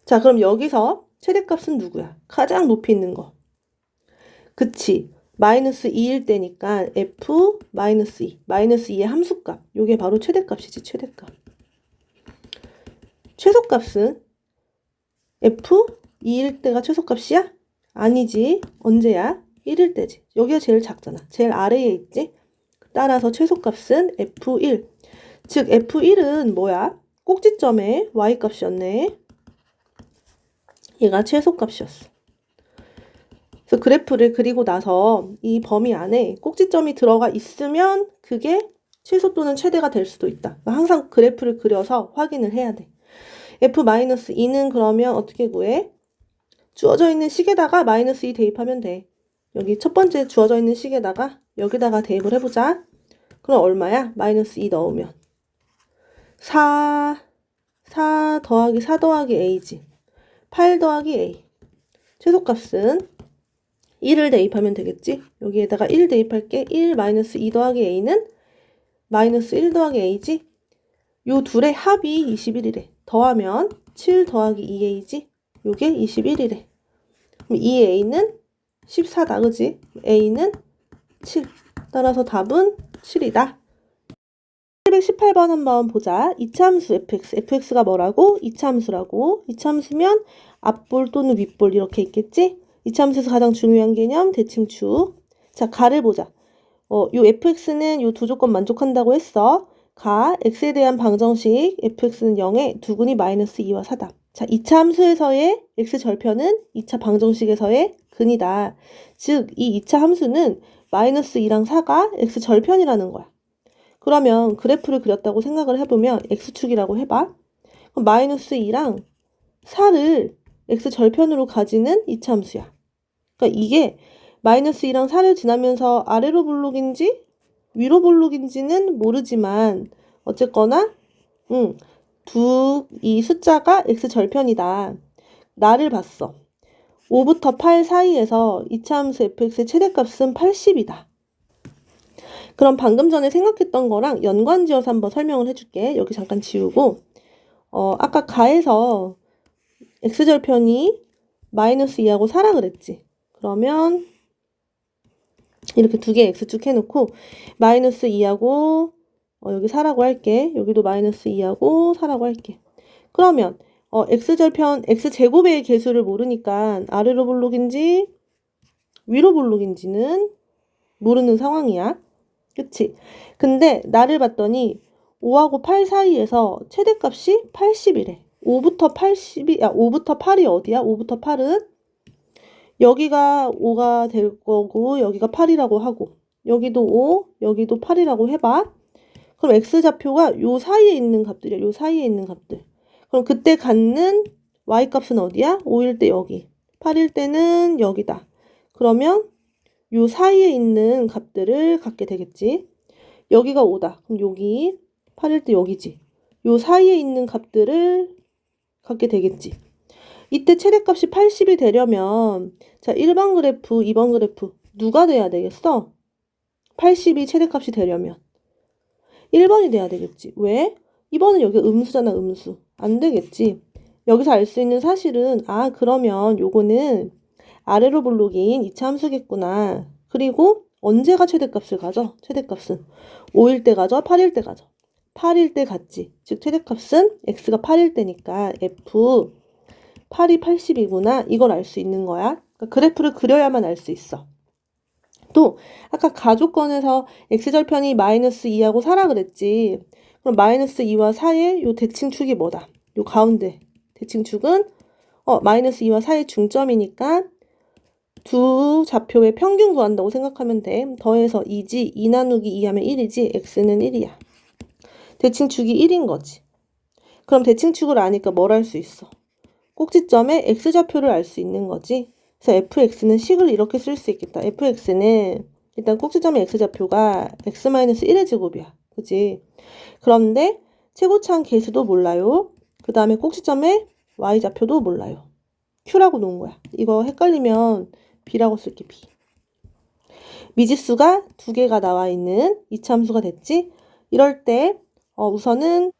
자, 그럼 여기서 최대값은 누구야? 가장 높이 있는 거. 그치. 마이너스 2일 때니까 f 마이너스 2. 마이너스 2의 함수값. 요게 바로 최대값이지, 최대값. 최소값은 f 2일 때가 최소값이야? 아니지. 언제야? 1일 때지. 여기가 제일 작잖아. 제일 아래에 있지? 따라서 최소값은 f1. 즉 f1은 뭐야? 꼭지점의 y값이었네. 얘가 최소값이었어. 그래서 그래프를 그리고 나서 이 범위 안에 꼭지점이 들어가 있으면 그게 최소 또는 최대가 될 수도 있다. 항상 그래프를 그려서 확인을 해야 돼. f-2는 그러면 어떻게 구해? 주어져 있는 식에다가 마이너스 2 대입하면 돼. 여기 첫 번째 주어져 있는 식에다가 여기다가 대입을 해보자. 그럼 얼마야? 마이너스 2 넣으면 4 더하기 4 더하기 a지. 8 더하기 a. 최소값은 1을 대입하면 되겠지? 여기에다가 1 대입할게. 1 마이너스 2 더하기 a는 마이너스 1 더하기 a지? 요 둘의 합이 21이래. 더하면 7 더하기 2a지? 요게 21이래. 그럼 2a는 14다, 그지? a는 7. 따라서 답은 7이다. 718번 한번 보자. 이차함수 fx. fx가 뭐라고? 이차함수라고. 이차함수면 앞볼 또는 윗볼 이렇게 있겠지? 이차함수에서 가장 중요한 개념 대칭축. 자, 가를 보자. 요 fx는 요 두 조건 만족한다고 했어. 가 x에 대한 방정식 fx는 0에 두근이 마이너스 2와 4다. 자, 2차 함수에서의 x 절편은 2차 방정식에서의 근이다. 즉, 이 2차 함수는 마이너스 2랑 4가 x 절편이라는 거야. 그러면 그래프를 그렸다고 생각을 해보면 x축이라고 해봐. 그럼 마이너스 2랑 4를 x 절편으로 가지는 2차 함수야. 그러니까 이게 마이너스 2랑 4를 지나면서 아래로 볼록인지 위로 볼록인지는 모르지만 어쨌거나 이 숫자가 x 절편이다. 나를 봤어. 5부터 8 사이에서 2차 함수 fx의 최대값은 80이다. 그럼 방금 전에 생각했던 거랑 연관지어서 한번 설명을 해줄게. 여기 잠깐 지우고 아까 가에서 x절편이 마이너스 2하고 4라 그랬지. 그러면 이렇게 두 개 x축 해놓고 마이너스 2하고 여기 4라고 할게. 여기도 마이너스 2하고 4라고 할게. 그러면 x절편 x제곱의 개수를 모르니까 아래로 볼록인지 위로 볼록인지는 모르는 상황이야. 그치? 근데 나를 봤더니 5하고 8 사이에서 최대값이 80이래. 5부터 8이 어디야? 5부터 8은 여기가 5가 될 거고 여기가 8이라고 하고 여기도 5, 여기도 8이라고 해봐. 그럼 x좌표가 요 사이에 있는 값들이야. 요 사이에 있는 값들. 그럼 그때 갖는 y값은 어디야? 5일 때 여기, 8일 때는 여기다. 그러면 요 사이에 있는 값들을 갖게 되겠지. 여기가 5다. 그럼 여기 8일 때 여기지. 요 사이에 있는 값들을 갖게 되겠지. 이때 최대값이 80이 되려면 자, 1번 그래프, 2번 그래프 누가 돼야 되겠어? 80이 최대값이 되려면 1번이 돼야 되겠지. 왜? 2번은 여기 음수잖아, 음수. 안 되겠지. 여기서 알 수 있는 사실은 그러면 요거는 아래로 볼록인 2차 함수겠구나. 그리고 언제가 최대값을 가져? 최대값은 5일 때 가져? 8일 때 가져? 8일 때 갔지. 즉 최대값은 x가 8일 때니까 f 8이 80이구나. 이걸 알 수 있는 거야. 그러니까 그래프를 그려야만 알 수 있어. 또 아까 가조건에서 x절편이 마이너스 2하고 4라 그랬지. 그럼 마이너스 2와 4의 요 대칭축이 뭐다? 요 가운데 대칭축은 마이너스 2와 4의 중점이니까 두 좌표의 평균 구한다고 생각하면 돼. 더해서 2지. 2 나누기 2 하면 1이지. x는 1이야. 대칭축이 1인 거지. 그럼 대칭축을 아니까 뭘 알 수 있어? 꼭지점의 x좌표를 알 수 있는 거지. 그래서 fx는 식을 이렇게 쓸 수 있겠다. fx는 일단 꼭지점의 x좌표가 x-1의 제곱이야. 그지? 그런데 최고차항 계수도 몰라요. 그 다음에 꼭지점의 y좌표도 몰라요. q라고 놓은 거야. 이거 헷갈리면 b라고 쓸게, b. 미지수가 두 개가 나와 있는 이차 함수가 됐지? 이럴 때 우선은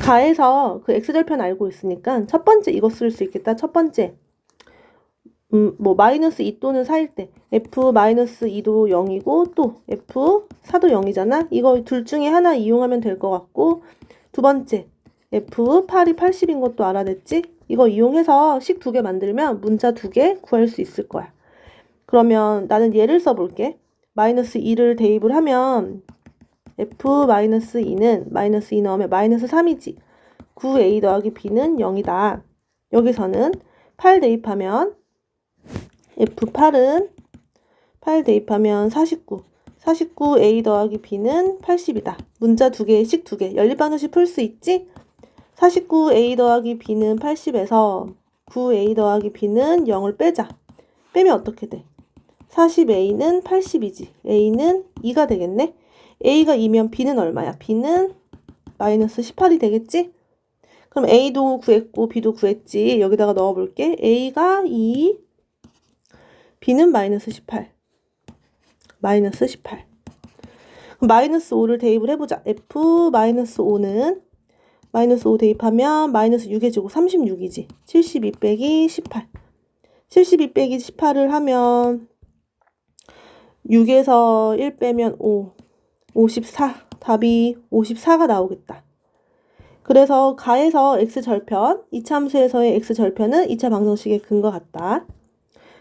가에서 그 x절편 알고 있으니까 첫 번째 이거 쓸 수 있겠다. 첫 번째 뭐 마이너스 2 또는 4일 때 f 마이너스 2도 0이고 또 f 4도 0이잖아. 이거 둘 중에 하나 이용하면 될 것 같고, 두 번째 f 8이 80인 것도 알아냈지? 이거 이용해서 식 2개 만들면 문자 2개 구할 수 있을 거야. 그러면 나는 얘를 써볼게. 마이너스 2를 대입을 하면 f 마이너스 2는 마이너스 2 넣으면 마이너스 3이지. 9a 더하기 b는 0이다. 여기서는 8 대입하면 f8은 8 대입하면 49. 49a 더하기 b는 80이다. 문자 2개, 식 2개. 연립방정식 풀 수 있지? 49a 더하기 b는 80에서 9a 더하기 b는 0을 빼자. 빼면 어떻게 돼? 40a는 80이지. a는 2가 되겠네? a가 2면 b는 얼마야? b는 마이너스 18이 되겠지? 그럼 a도 구했고 b도 구했지. 여기다가 넣어볼게. a가 2, b는 마이너스 18. 마이너스 18. 그럼 마이너스 5를 대입을 해보자. f 마이너스 5는 마이너스 5 대입하면 마이너스 6의 제곱 36이지. 72 빼기 18. 72 빼기 18을 하면 6에서 1 빼면 5. 54. 답이 54가 나오겠다. 그래서 가에서 x절편, 이차함수에서의 x절편은 2차 방정식의 근거 같다.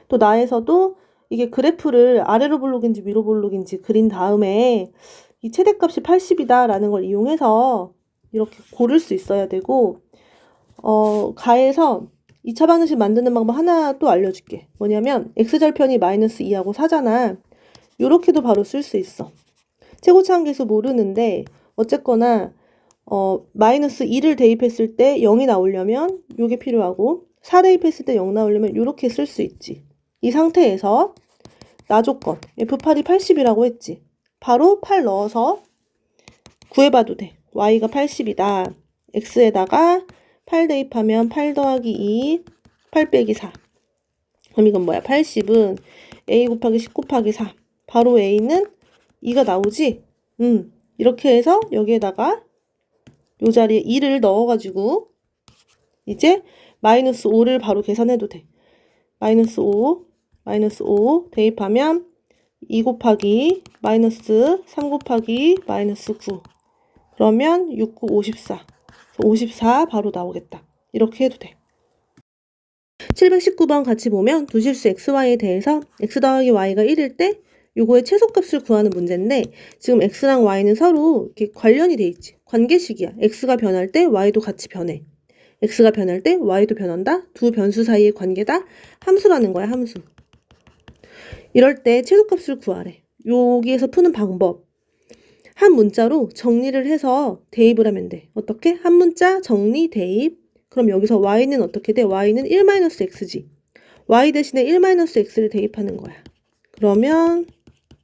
또 나에서도 이게 그래프를 아래로 볼록인지 위로 볼록인지 그린 다음에 이 최대값이 80이다 라는 걸 이용해서 이렇게 고를 수 있어야 되고, 가에서 2차 방정식 만드는 방법 하나 또 알려줄게. 뭐냐면 x절편이 마이너스 2하고 4잖아. 요렇게도 바로 쓸 수 있어. 최고차함계수 모르는데 어쨌거나 마이너스 2를 대입했을 때 0이 나오려면 요게 필요하고, 4 대입했을 때 0 나오려면 요렇게 쓸 수 있지. 이 상태에서 나 조건 f8이 80이라고 했지. 바로 8 넣어서 구해봐도 돼. y가 80이다. x에다가 8 대입하면 8 더하기 2, 8 빼기 4. 그럼 이건 뭐야? 80은 a 곱하기 10 곱하기 4. 바로 a는 2가 나오지? 이렇게 해서 여기에다가 요 자리에 2를 넣어가지고 이제 마이너스 5를 바로 계산해도 돼. 마이너스 5 대입하면 2 곱하기 마이너스 3 곱하기 마이너스 9. 그러면 6, 9, 54. 54 바로 나오겠다. 이렇게 해도 돼. 719번 같이 보면 두 실수 xy에 대해서 x 더하기 y가 1일 때 요거의 최소값을 구하는 문제인데, 지금 x랑 y는 서로 이렇게 관련이 돼 있지. 관계식이야. x가 변할 때 y도 같이 변해. x가 변할 때 y도 변한다. 두 변수 사이의 관계다. 함수라는 거야, 함수. 이럴 때 최소값을 구하래. 여기에서 푸는 방법. 한 문자로 정리를 해서 대입을 하면 돼. 어떻게? 한 문자 정리 대입. 그럼 여기서 y는 어떻게 돼? y는 1-x지. y 대신에 1-x를 대입하는 거야. 그러면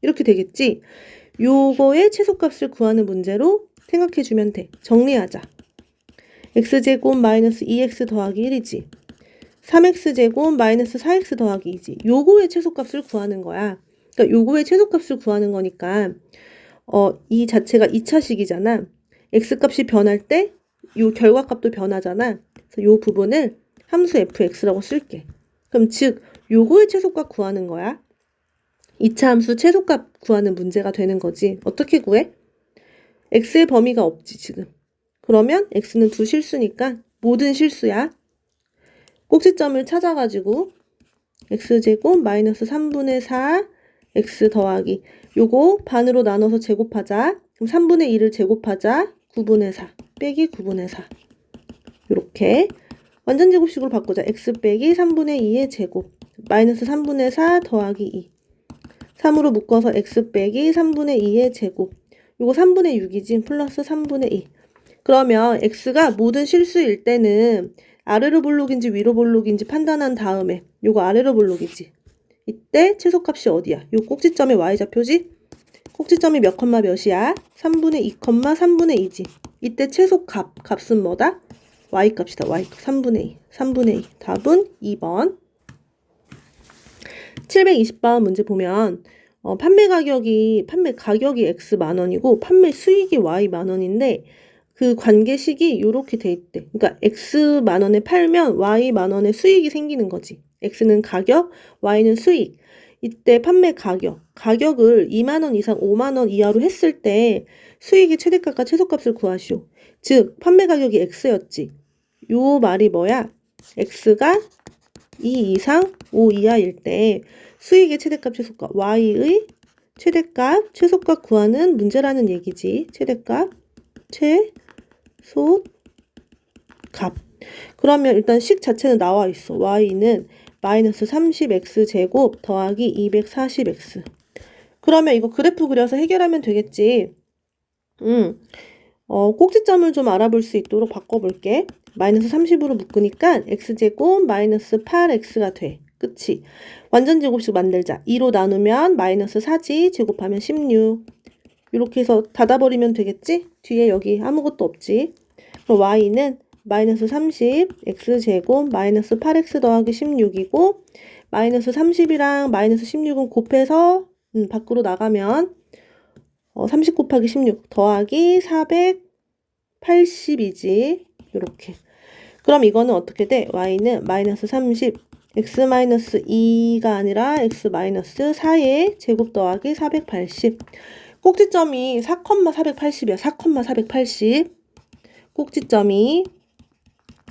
이렇게 되겠지? 요거의 최소값을 구하는 문제로 생각해주면 돼. 정리하자. x제곱 마이너스 2x 더하기 1이지. 3x제곱 마이너스 4x 더하기 2지. 요거의 최소값을 구하는 거야. 그러니까 요거의 최소값을 구하는 거니까 이 자체가 2차식이잖아. x값이 변할 때 요 결과값도 변하잖아. 그래서 요 부분을 함수 fx라고 쓸게. 그럼 즉 요거의 최소값 구하는 거야. 2차 함수 최소값 구하는 문제가 되는 거지. 어떻게 구해? x의 범위가 없지 지금. 그러면 x는 두 실수니까 모든 실수야. 꼭지점을 찾아가지고 x제곱 마이너스 3분의 4 x 더하기 요거 반으로 나눠서 제곱하자. 그럼 3분의 2를 제곱하자. 9분의 4 빼기 9분의 4. 요렇게 완전 제곱식으로 바꾸자. x 빼기 3분의 2의 제곱 마이너스 3분의 4 더하기 2. 3으로 묶어서 x 빼기 3분의 2의 제곱. 요거 3분의 6이지. 플러스 3분의 2. 그러면 x가 모든 실수일 때는 아래로 볼록인지 위로 볼록인지 판단한 다음에 요거 아래로 볼록이지. 이때 최소값이 어디야? 요 꼭지점의 y좌표지? 꼭지점이 몇 컴마 몇이야? 3분의 2 컴마 3분의 2지. 이때 값은 뭐다? y값이다. y값 3분의 2. 3분의 2. 답은 2번. 720번 문제 보면 판매 가격이 x 만원이고 판매 수익이 y 만원인데 그 관계식이 요렇게 돼 있대. 그러니까 X 만 원에 팔면 Y 만 원의 수익이 생기는 거지. X는 가격, Y는 수익. 이때 판매 가격을 2만 원 이상 5만 원 이하로 했을 때 수익의 최대값과 최소값을 구하시오. 즉, 판매 가격이 X였지. 요 말이 뭐야? X가 2 이상 5 이하일 때 수익의 최대값, 최소값, Y의 최대값, 최소값 구하는 문제라는 얘기지. 최대값, 최소값. 그러면 일단 식 자체는 나와 있어. Y는 마이너스 30X제곱 더하기 240X. 그러면 이거 그래프 그려서 해결하면 되겠지. 꼭지점을 좀 알아볼 수 있도록 바꿔볼게. 마이너스 30으로 묶으니까 X제곱 마이너스 8X가 돼. 그치? 완전 제곱식 만들자. 2로 나누면 마이너스 4지. 제곱하면 16. 이렇게 해서 닫아버리면 되겠지? 뒤에 여기 아무것도 없지. 그럼 Y는 마이너스 30 X제곱 마이너스 8X 더하기 16이고 마이너스 30이랑 마이너스 16은 곱해서 밖으로 나가면 30 곱하기 16 더하기 480이지. 요렇게. 그럼 이거는 어떻게 돼? Y는 마이너스 30 X 마이너스 2가 아니라 X 마이너스 4의 제곱 더하기 480. 꼭지점이 4,480이야. 4,480. 꼭지점이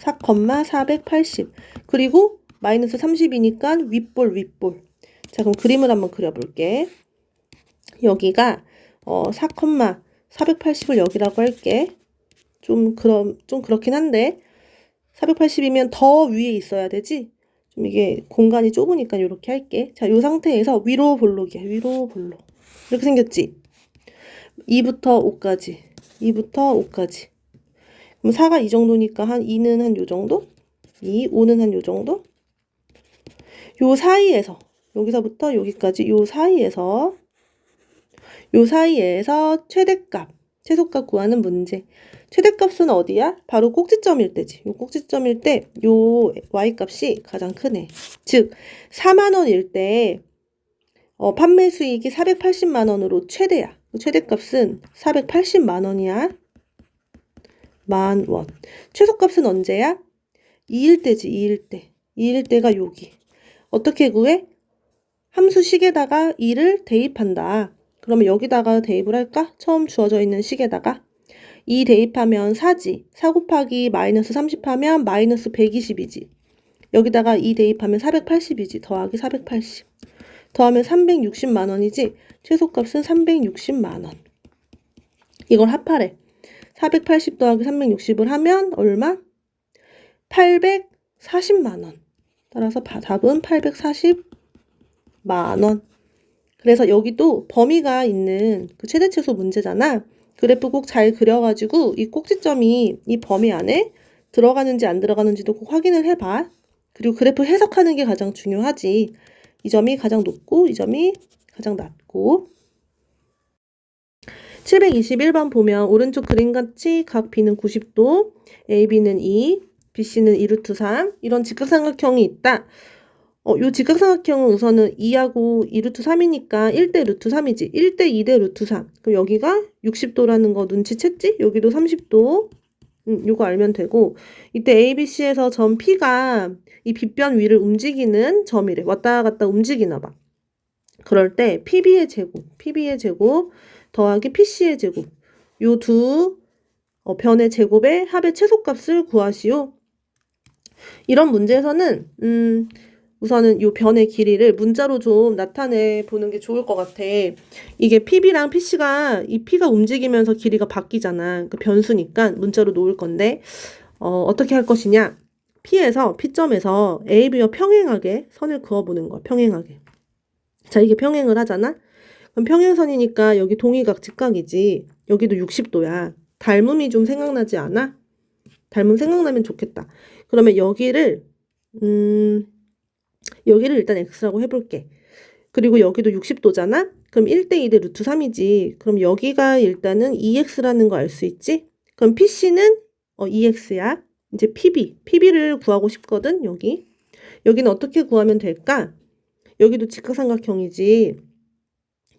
4,480. 그리고 마이너스 30이니까 윗볼. 자, 그럼 그림을 한번 그려볼게. 여기가 4,480을 여기라고 할게. 좀 그렇긴 한데 480이면 더 위에 있어야 되지? 좀 이게 공간이 좁으니까 이렇게 할게. 자, 이 상태에서 위로 볼록이야. 위로 볼록. 이렇게 생겼지? 2부터 5까지. 2부터 5까지. 그럼 4가 이 정도니까 2는 한 요 정도? 2, 5는 한 요 정도? 요 사이에서 여기서부터 여기까지 요 사이에서 최대값, 최소값 구하는 문제. 최대값은 어디야? 바로 꼭지점일 때지. 요 꼭지점일 때 요 Y값이 가장 크네. 즉 4만 원일 때 판매 수익이 480만 원으로 최대야. 최대값은 480만 원이야. 만 원. 최소값은 언제야? 2일 때지. 2일 때. 2일 때가 여기. 어떻게 구해? 함수식에다가 2를 대입한다. 그러면 여기다가 대입을 할까? 처음 주어져 있는 식에다가 2 대입하면 4지. 4 곱하기 마이너스 30 하면 마이너스 120이지. 여기다가 2 대입하면 480이지. 더하기 480. 더하면 360만 원이지. 최소값은 360만 원. 이걸 합하래. 480 더하기 360을 하면 얼마? 840만 원. 따라서 답은 840만 원. 그래서 여기도 범위가 있는 그 최대최소 문제잖아. 그래프 꼭 잘 그려가지고 이 꼭지점이 이 범위 안에 들어가는지 안 들어가는지도 꼭 확인을 해봐. 그리고 그래프 해석하는 게 가장 중요하지. 이 점이 가장 높고 이 점이 가장 낮고. 721번 보면 오른쪽 그림같이 각 B는 90도, AB는 2, BC는 2루트 3 이런 직각삼각형이 있다. 요 직각삼각형은 우선은 2하고 2루트 3이니까 1대 루트 3이지. 1대 2대 루트 3. 그럼 여기가 60도라는 거 눈치챘지? 여기도 30도. 요거 알면 되고. 이때 ABC에서 점 P가 이 빗변 위를 움직이는 점이래. 왔다 갔다 움직이나 봐. 그럴 때 PB의 제곱 더하기 PC의 제곱. 요 두 변의 제곱의 합의 최소값을 구하시오. 이런 문제에서는 우선은 요 변의 길이를 문자로 좀 나타내 보는 게 좋을 것 같아. 이게 PB랑 PC가 이 P가 움직이면서 길이가 바뀌잖아. 그 변수니까 문자로 놓을 건데 어떻게 할 것이냐? P점에서 AB와 평행하게 선을 그어보는 거야. 평행하게. 자, 이게 평행을 하잖아. 그럼 평행선이니까 여기 동의각 직각이지. 여기도 60도야. 닮음이 좀 생각나지 않아? 닮음 생각나면 좋겠다. 그러면 여기를 일단 X라고 해볼게. 그리고 여기도 60도잖아? 그럼 1대 2대 루트 3이지. 그럼 여기가 일단은 2X라는 거 알 수 있지? 그럼 PC는 2X야. 이제 PB를 구하고 싶거든, 여기. 여기는 어떻게 구하면 될까? 여기도 직각삼각형이지.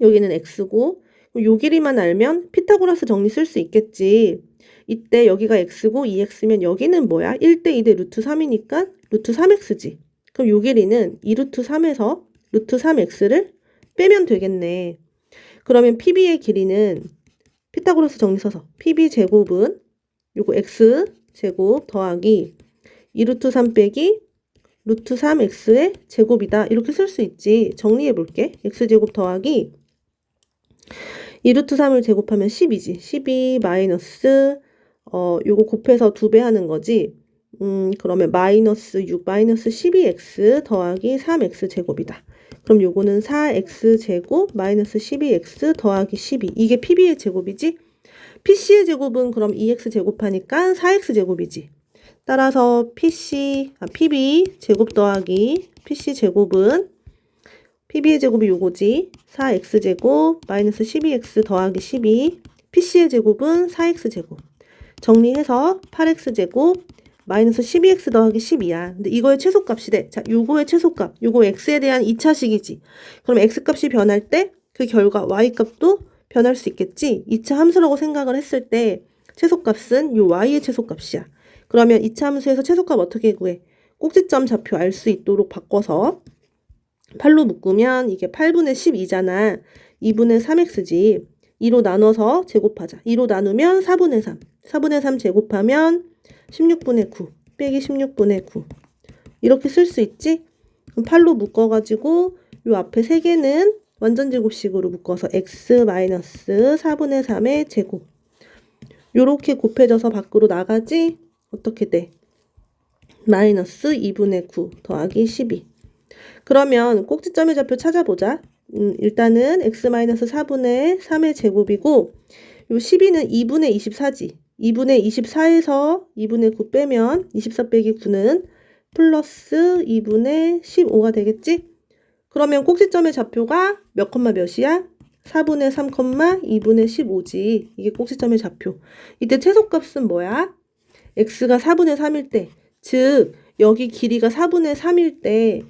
여기는 X고, 요 길이만 알면 피타고라스 정리 쓸 수 있겠지. 이때 여기가 x고 2x면 여기는 뭐야? 1대 2대 루트 3이니까 루트 3x지. 그럼 요 길이는 2루트 3에서 루트 3x를 빼면 되겠네. 그러면 PB의 길이는 피타고라스 정리 써서 PB 제곱은 요거 x 제곱 더하기 2루트 3 빼기 루트 3x의 제곱이다. 이렇게 쓸 수 있지. 정리해 볼게. x제곱 더하기 2루트 3을 제곱하면 10이지. 12 마이너스 요거 곱해서 2배 하는 거지. 그러면 마이너스 6 마이너스 12x 더하기 3x 제곱이다. 그럼 요거는 4x 제곱 마이너스 12x 더하기 12. 이게 PB의 제곱이지? PC의 제곱은 그럼 2x 제곱하니까 4x 제곱이지. 따라서 PB 제곱 더하기 PC 제곱은 PB의 제곱이 요거지. 4x 제곱 마이너스 12x 더하기 12. PC의 제곱은 4x 제곱. 정리해서 8x 제곱 마이너스 12x 더하기 12야. 근데 이거의 최소값이 돼. 자, 요거의 최소값. 요거 x에 대한 2차식이지. 그럼 x값이 변할 때 그 결과 y값도 변할 수 있겠지. 2차 함수라고 생각을 했을 때 최소값은 요 y의 최소값이야. 그러면 2차 함수에서 최소값 어떻게 구해? 꼭지점 좌표 알 수 있도록 바꿔서 8로 묶으면 이게 8분의 12잖아. 2분의 3x지. 2로 나눠서 제곱하자. 2로 나누면 4분의 3. 4분의 3 제곱하면 16분의 9 빼기 16분의 9 이렇게 쓸 수 있지? 그럼 8로 묶어가지고 요 앞에 3개는 완전제곱식으로 묶어서 x-4분의 3의 제곱 요렇게 곱해져서 밖으로 나가지? 어떻게 돼? 마이너스 2분의 9 더하기 12 그러면 꼭지점의 좌표 찾아보자. 일단은 x-4분의 3의 제곱이고 요 12는 2분의 24지. 2분의 24에서 2분의 9 빼면 24 빼기 9는 플러스 2분의 15가 되겠지? 그러면 꼭지점의 좌표가 몇 콤마 몇이야? 4분의 3, 2분의 15지. 이게 꼭지점의 좌표. 이때 최소값은 뭐야? x가 4분의 3일 때, 즉 여기 길이가 4분의 3일 때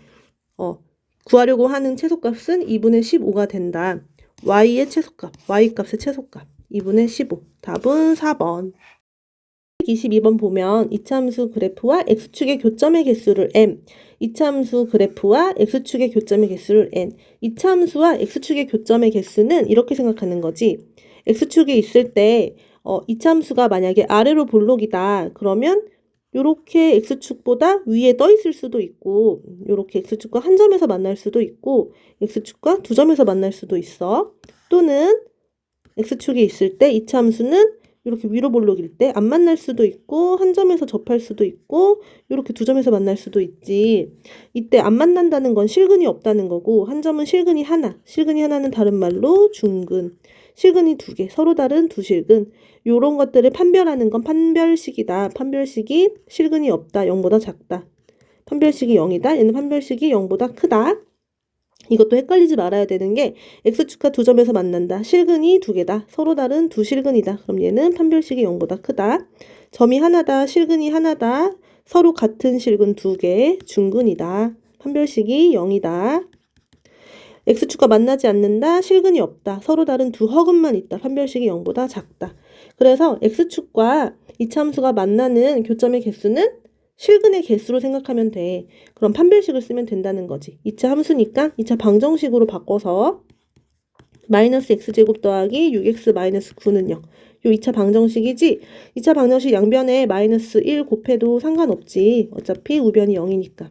구하려고 하는 최소값은 2분의 15가 된다. y의 최소값, y값의 최소값 2분의 15. 답은 4번. 22번 보면 이차함수 그래프와 x축의 교점의 개수를 m, 이차함수 그래프와 x축의 교점의 개수를 n. 이차함수와 x축의 교점의 개수는 이렇게 생각하는 거지. x축에 있을 때 이차함수가 만약에 아래로 볼록이다. 그러면 요렇게 x축보다 위에 떠 있을 수도 있고 요렇게 x축과 한 점에서 만날 수도 있고 x축과 두 점에서 만날 수도 있어. 또는 x축에 있을 때 이차함수는 이렇게 위로 볼록일 때 안 만날 수도 있고 한 점에서 접할 수도 있고 이렇게 두 점에서 만날 수도 있지. 이때 안 만난다는 건 실근이 없다는 거고 한 점은 실근이 하나. 실근이 하나는 다른 말로 중근. 실근이 두 개. 서로 다른 두 실근. 요런 것들을 판별하는 건 판별식이다. 판별식이 실근이 없다. 0보다 작다. 판별식이 0이다. 얘는 판별식이 0보다 크다. 이것도 헷갈리지 말아야 되는 게 x축과 두 점에서 만난다. 실근이 두 개다. 서로 다른 두 실근이다. 그럼 얘는 판별식이 0보다 크다. 점이 하나다. 실근이 하나다. 서로 같은 실근 두 개. 중근이다. 판별식이 0이다. x축과 만나지 않는다. 실근이 없다. 서로 다른 두 허근만 있다. 판별식이 0보다 작다. 그래서 x축과 이차함수가 만나는 교점의 개수는 실근의 개수로 생각하면 돼. 그럼 판별식을 쓰면 된다는 거지. 2차 함수니까 2차 방정식으로 바꿔서 마이너스 x제곱 더하기 6x 마이너스 9는 0. 요 2차 방정식이지. 2차 방정식 양변에 마이너스 1 곱해도 상관없지. 어차피 우변이 0이니까.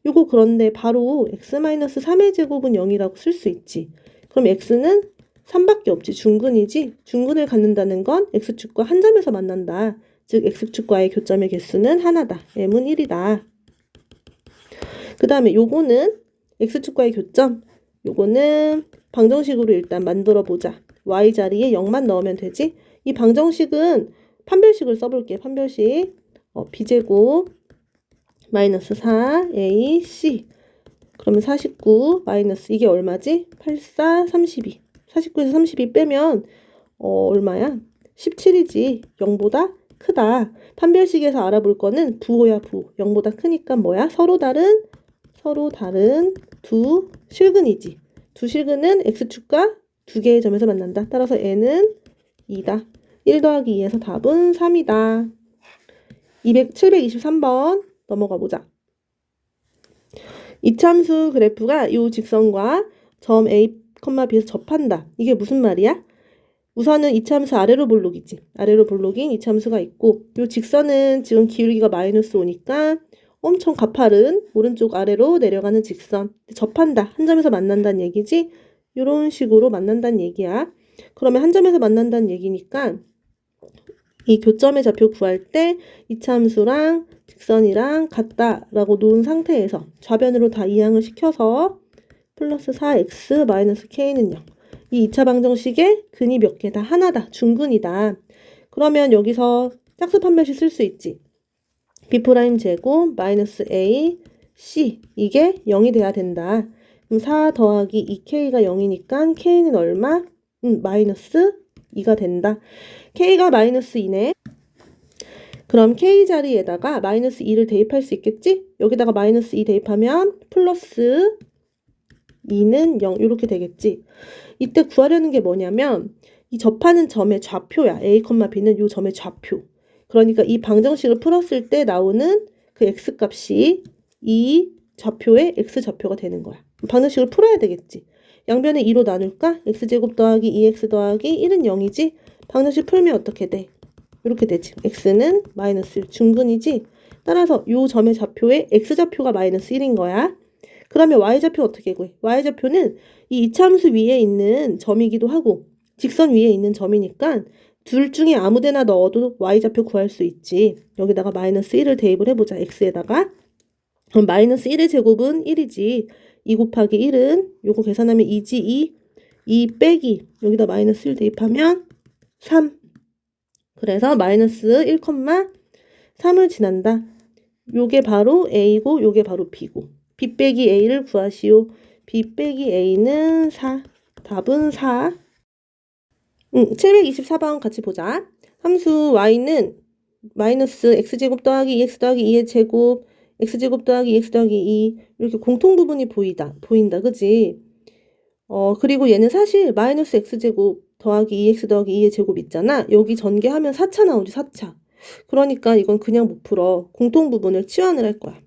요거 그런데 바로 x 마이너스 3의 제곱은 0이라고 쓸 수 있지. 그럼 x는 3밖에 없지. 중근이지. 중근을 갖는다는 건 x축과 한 점에서 만난다. 즉 x축과의 교점의 개수는 하나다. m은 1이다. 그 다음에 요거는 x축과의 교점. 요거는 방정식으로 일단 만들어 보자. y 자리에 0만 넣으면 되지. 이 방정식은 판별식을 써볼게. 판별식 b제곱 마이너스 4ac 그러면 49 마이너스 이게 얼마지? 84 32 49에서 32 빼면 얼마야? 17이지. 0보다 크다. 판별식에서 알아볼 거는 부호야, 부호. 0보다 크니까 뭐야? 서로 다른 두 실근이지. 두 실근은 x축과 두 개의 점에서 만난다. 따라서 n은 2다. 1 더하기 2에서 답은 3이다. 723번 넘어가 보자. 이참수 그래프가 이 직선과 점 A, B에서 접한다. 이게 무슨 말이야? 우선은 이참수 아래로 볼록이지. 아래로 볼록인 이참수가 있고 이 직선은 지금 기울기가 -5니까 엄청 가파른 오른쪽 아래로 내려가는 직선. 접한다. 한 점에서 만난다는 얘기지. 이런 식으로 만난다는 얘기야. 그러면 한 점에서 만난다는 얘기니까 이 교점의 좌표 구할 때 이참수랑 직선이랑 같다라고 놓은 상태에서 좌변으로 다 이항을 시켜서 플러스 4x 마이너스 k는 0. 이 2차 방정식의 근이 몇 개다? 하나다. 중근이다. 그러면 여기서 짝수 판별식 쓸 수 있지. b' 제곱 마이너스 a c 이게 0이 돼야 된다. 그럼 4 더하기 2k가 0이니까 k는 얼마? 마이너스 2가 된다. k가 마이너스 2네. 그럼 k 자리에다가 마이너스 2를 대입할 수 있겠지? 여기다가 마이너스 2 대입하면 플러스 2는 0 이렇게 되겠지. 이때 구하려는 게 뭐냐면 이 접하는 점의 좌표야. a, b는 이 점의 좌표. 그러니까 이 방정식을 풀었을 때 나오는 그 x값이 이 좌표의 x좌표가 되는 거야. 방정식을 풀어야 되겠지. 양변에 2로 나눌까? x제곱 더하기 2x 더하기 1은 0이지? 방정식 풀면 어떻게 돼? 이렇게 되지. x는 마이너스 1 중근이지? 따라서 이 점의 좌표의 x좌표가 마이너스 1인 거야. 그러면 y좌표 어떻게 구해? y좌표는 이 이차함수 위에 있는 점이기도 하고 직선 위에 있는 점이니까 둘 중에 아무 데나 넣어도 y좌표 구할 수 있지. 여기다가 마이너스 1을 대입을 해보자. x에다가. 그럼 마이너스 1의 제곱은 1이지. 2 곱하기 1은 요거 계산하면 2지. 2 빼기 여기다 마이너스 1 대입하면 3. 그래서 마이너스 1,3을 지난다. 요게 바로 a고 요게 바로 b고. b 빼기 a를 구하시오. b 빼기 a는 4. 답은 4. 724번 같이 보자. 함수 y는 마이너스 x제곱 더하기 2x 더하기 2의 제곱 x제곱 더하기 2x 더하기 2 이렇게 공통부분이 보인다. 그지? 그리고 얘는 사실 마이너스 x제곱 더하기 2x 더하기 2의 제곱 있잖아. 여기 전개하면 4차 나오지 4차. 그러니까 이건 그냥 못 풀어. 공통부분을 치환을 할 거야.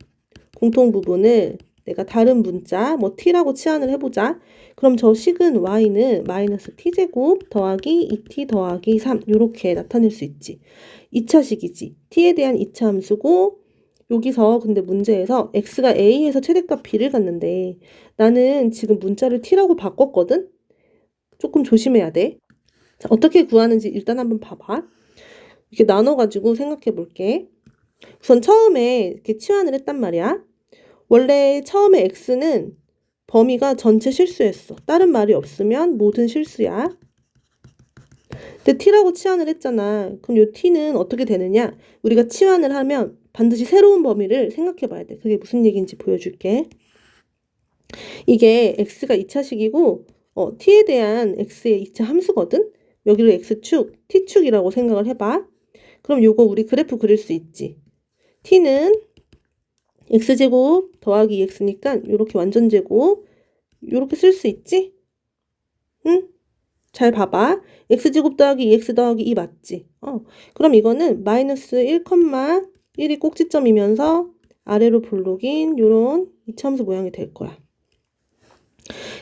공통부분을 내가 다른 문자 뭐 t라고 치환을 해보자. 그럼 저 식은 y는 마이너스 t제곱 더하기 2t 더하기 3 이렇게 나타낼 수 있지. 2차식이지. t에 대한 2차 함수고 여기서 근데 문제에서 x가 a에서 최대값 b를 갖는데 나는 지금 문자를 t라고 바꿨거든? 조금 조심해야 돼. 자, 어떻게 구하는지 일단 한번 봐봐. 이렇게 나눠가지고 생각해 볼게. 우선 처음에 이렇게 치환을 했단 말이야. 원래 처음에 x는 범위가 전체 실수였어. 다른 말이 없으면 모든 실수야. 근데 t라고 치환을 했잖아. 그럼 요 t는 어떻게 되느냐? 우리가 치환을 하면 반드시 새로운 범위를 생각해 봐야 돼. 그게 무슨 얘기인지 보여줄게. 이게 x가 2차식이고 t에 대한 x의 2차 함수거든? 여기를 x축, t축이라고 생각을 해봐. 그럼 요거 우리 그래프 그릴 수 있지. t는 x제곱 더하기 2x니까 이렇게 완전제곱 이렇게 쓸 수 있지? 응? 잘 봐봐. x제곱 더하기 2x 더하기 2 맞지? 그럼 이거는 마이너스 1,1이 꼭지점이면서 아래로 볼록인 요런 이차함수 모양이 될 거야.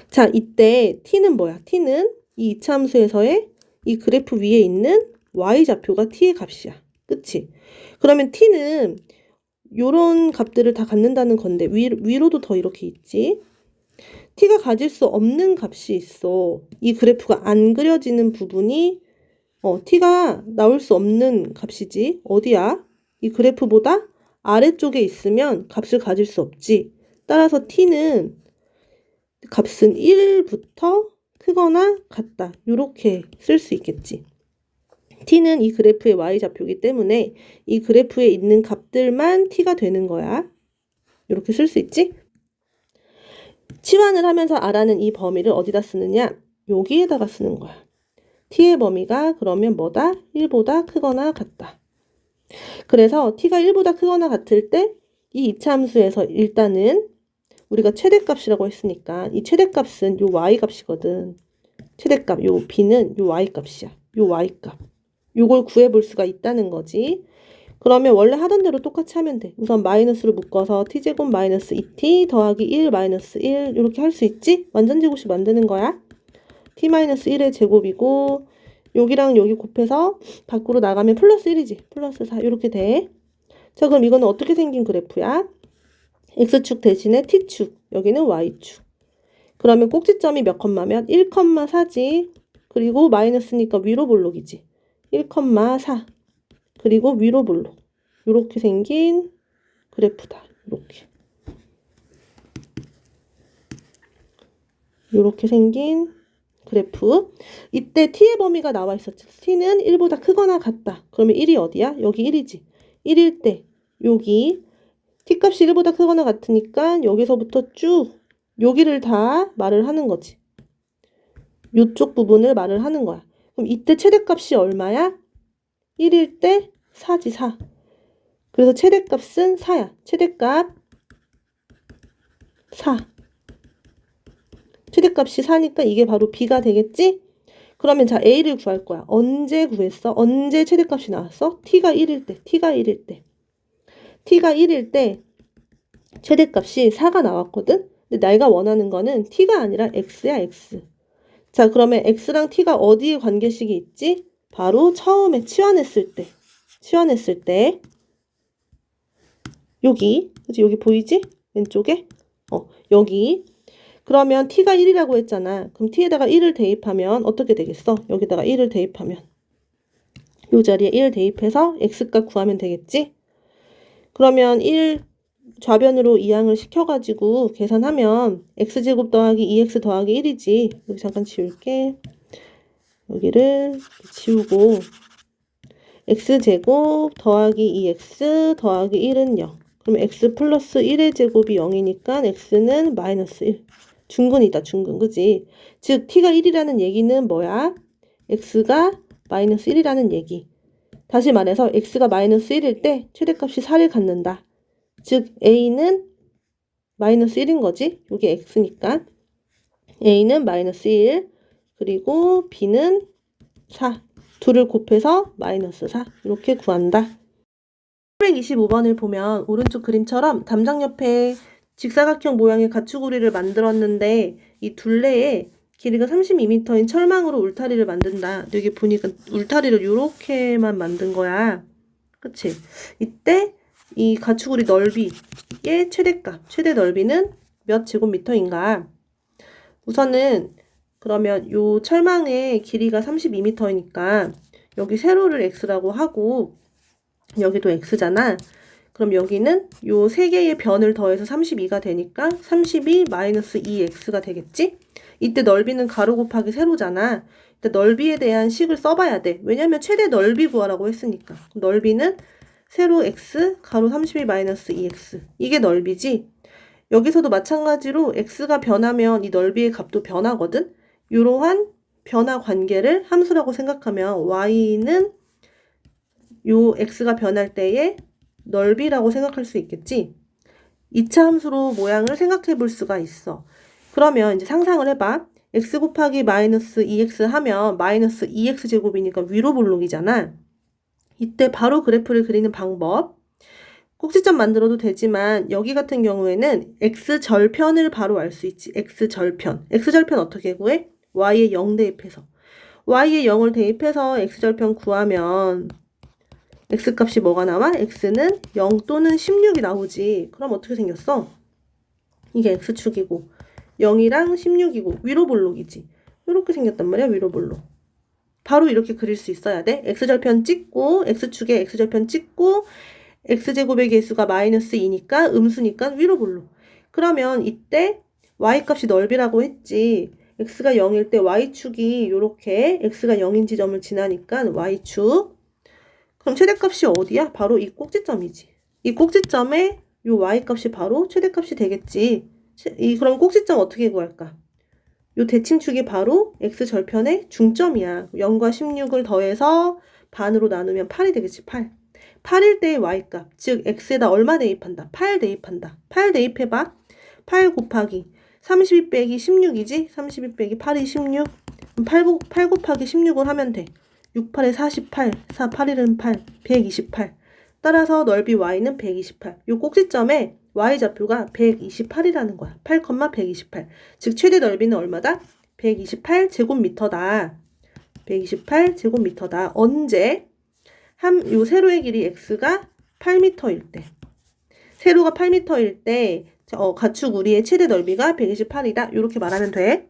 자, 이때 t는 뭐야? t는 이 이차함수에서의 이 그래프 위에 있는 y좌표가 t의 값이야. 그치? 그러면 t는 요런 값들을 다 갖는다는 건데 위로도 더 이렇게 있지. t가 가질 수 없는 값이 있어. 이 그래프가 안 그려지는 부분이 t가 나올 수 없는 값이지. 어디야? 이 그래프보다 아래쪽에 있으면 값을 가질 수 없지. 따라서 t는 값은 1부터 크거나 같다. 이렇게 쓸 수 있겠지. t는 이 그래프의 y좌표이기 때문에 이 그래프에 있는 값들만 t가 되는 거야. 이렇게 쓸 수 있지? 치환을 하면서 알아는 이 범위를 어디다 쓰느냐? 여기에다가 쓰는 거야. t의 범위가 그러면 뭐다? 1보다 크거나 같다. 그래서 t가 1보다 크거나 같을 때 이 이차함수에서 일단은 우리가 최대값이라고 했으니까 이 최대값은 요 y값이거든. 최대값, 요 b는 요 y값이야. 요 y값. 요걸 구해볼 수가 있다는 거지. 그러면 원래 하던 대로 똑같이 하면 돼. 우선 마이너스로 묶어서 t제곱 마이너스 2t 더하기 1 마이너스 1 이렇게 할 수 있지? 완전제곱식 만드는 거야. t 마이너스 1의 제곱이고 여기랑 여기 곱해서 밖으로 나가면 플러스 1이지. 플러스 4 이렇게 돼. 자, 그럼 이거는 어떻게 생긴 그래프야? x축 대신에 t축, 여기는 y축. 그러면 꼭지점이 몇 컴마면 1,4지. 그리고 마이너스니까 위로 볼록이지. 1,4. 그리고 위로 볼록. 이렇게 생긴 그래프다. 이렇게. 이렇게 생긴 그래프. 이때 t의 범위가 나와 있었지. t는 1보다 크거나 같다. 그러면 1이 어디야? 여기 1이지. 1일 때 여기 t값이 1보다 크거나 같으니까 여기서부터 쭉 여기를 다 말을 하는 거지. 요쪽 부분을 말을 하는 거야. 그럼 이때 최대값이 얼마야? 1일 때 4지 4. 그래서 최대값은 4야. 최대값 4. 최대값이 4니까 이게 바로 b가 되겠지? 그러면 자 a를 구할 거야. 언제 구했어? 언제 최대값이 나왔어? t가 1일 때. t가 1일 때. t가 1일 때 최대값이 4가 나왔거든? 근데 내가 원하는 거는 t가 아니라 x야, x. 자, 그러면 x랑 t가 어디에 관계식이 있지? 바로 처음에 치환했을 때. 여기. 그치? 여기 보이지? 왼쪽에? 여기. 그러면 t가 1이라고 했잖아. 그럼 t에다가 1을 대입하면 어떻게 되겠어? 여기다가 1을 대입하면. 이 자리에 1 대입해서 x값 구하면 되겠지? 그러면 1 좌변으로 이항을 시켜가지고 계산하면 x제곱 더하기 2x 더하기 1이지. 여기 잠깐 지울게. 여기를 지우고 x제곱 더하기 2x 더하기 1은 0. 그럼 x 플러스 1의 제곱이 0이니까 x는 마이너스 1. 중근이다, 중근. 그지? 즉 t가 1이라는 얘기는 뭐야? x가 마이너스 1이라는 얘기. 다시 말해서 x가 마이너스 1일 때 최대값이 4를 갖는다. 즉 a는 마이너스 1인 거지. 여기 x니까 a는 마이너스 1 그리고 b는 4. 둘을 곱해서 마이너스 4 이렇게 구한다. 725번을 보면 오른쪽 그림처럼 담장 옆에 직사각형 모양의 가축우리를 만들었는데 이 둘레에 길이가 32m인 철망으로 울타리를 만든다. 여기 보니까 울타리를 이렇게만 만든 거야. 그치? 이때 이 가축우리 넓이의 최대값, 최대 넓이는 몇 제곱미터인가? 우선은 그러면 요 철망의 길이가 32m이니까 여기 세로를 x라고 하고 여기도 x잖아. 그럼 여기는 요 세 개의 변을 더해서 32가 되니까 32 마이너스 2x가 되겠지? 이때 넓이는 가로 곱하기 세로잖아. 이때 넓이에 대한 식을 써봐야 돼. 왜냐면 최대 넓이 구하라고 했으니까. 넓이는 세로 x, 가로 32 마이너스 2x. 이게 넓이지? 여기서도 마찬가지로 x가 변하면 이 넓이의 값도 변하거든? 이러한 변화 관계를 함수라고 생각하면 y는 요 x가 변할 때의 넓이라고 생각할 수 있겠지? 2차 함수로 모양을 생각해 볼 수가 있어. 그러면 이제 상상을 해봐. x 곱하기 마이너스 2x 하면 마이너스 2x 제곱이니까 위로 볼록이잖아. 이때 바로 그래프를 그리는 방법. 꼭지점 만들어도 되지만 여기 같은 경우에는 x절편을 바로 알 수 있지. x절편. x절편 어떻게 구해? y에 0 대입해서. y에 0을 대입해서 x절편 구하면 x값이 뭐가 나와? x는 0 또는 16이 나오지. 그럼 어떻게 생겼어? 이게 x축이고 0이랑 16이고 위로 볼록이지. 이렇게 생겼단 말이야. 위로 볼록. 바로 이렇게 그릴 수 있어야 돼. x절편 찍고 x축에 x절편 찍고 x제곱의 개수가 마이너스 2니까 음수니까 위로 볼록. 그러면 이때 y값이 넓이라고 했지. x가 0일 때 y축이 이렇게 x가 0인 지점을 지나니까 y축. 그럼 최대값이 어디야? 바로 이 꼭지점이지. 이 꼭지점에 이 y값이 바로 최대값이 되겠지. 그럼 꼭지점 어떻게 구할까? 이 대칭축이 바로 x절편의 중점이야. 0과 16을 더해서 반으로 나누면 8이 되겠지. 8. 8일 때의 y값, 즉 x에다 얼마 대입한다? 8 대입한다. 8 대입해봐. 8 곱하기 32 빼기 16이지? 32 빼기 8이 16. 8 곱하기 16을 하면 돼. 6, 8에 48, 4, 8일은 8, 128. 따라서 넓이 y는 128. 요 꼭지점에 y좌표가 128이라는 거야. 8,128. 즉 최대 넓이는 얼마다? 128제곱미터다. 128제곱미터다. 언제? 요 세로의 길이 x가 8m일 때. 세로가 8m일 때 가축 우리의 최대 넓이가 128이다. 이렇게 말하면 돼.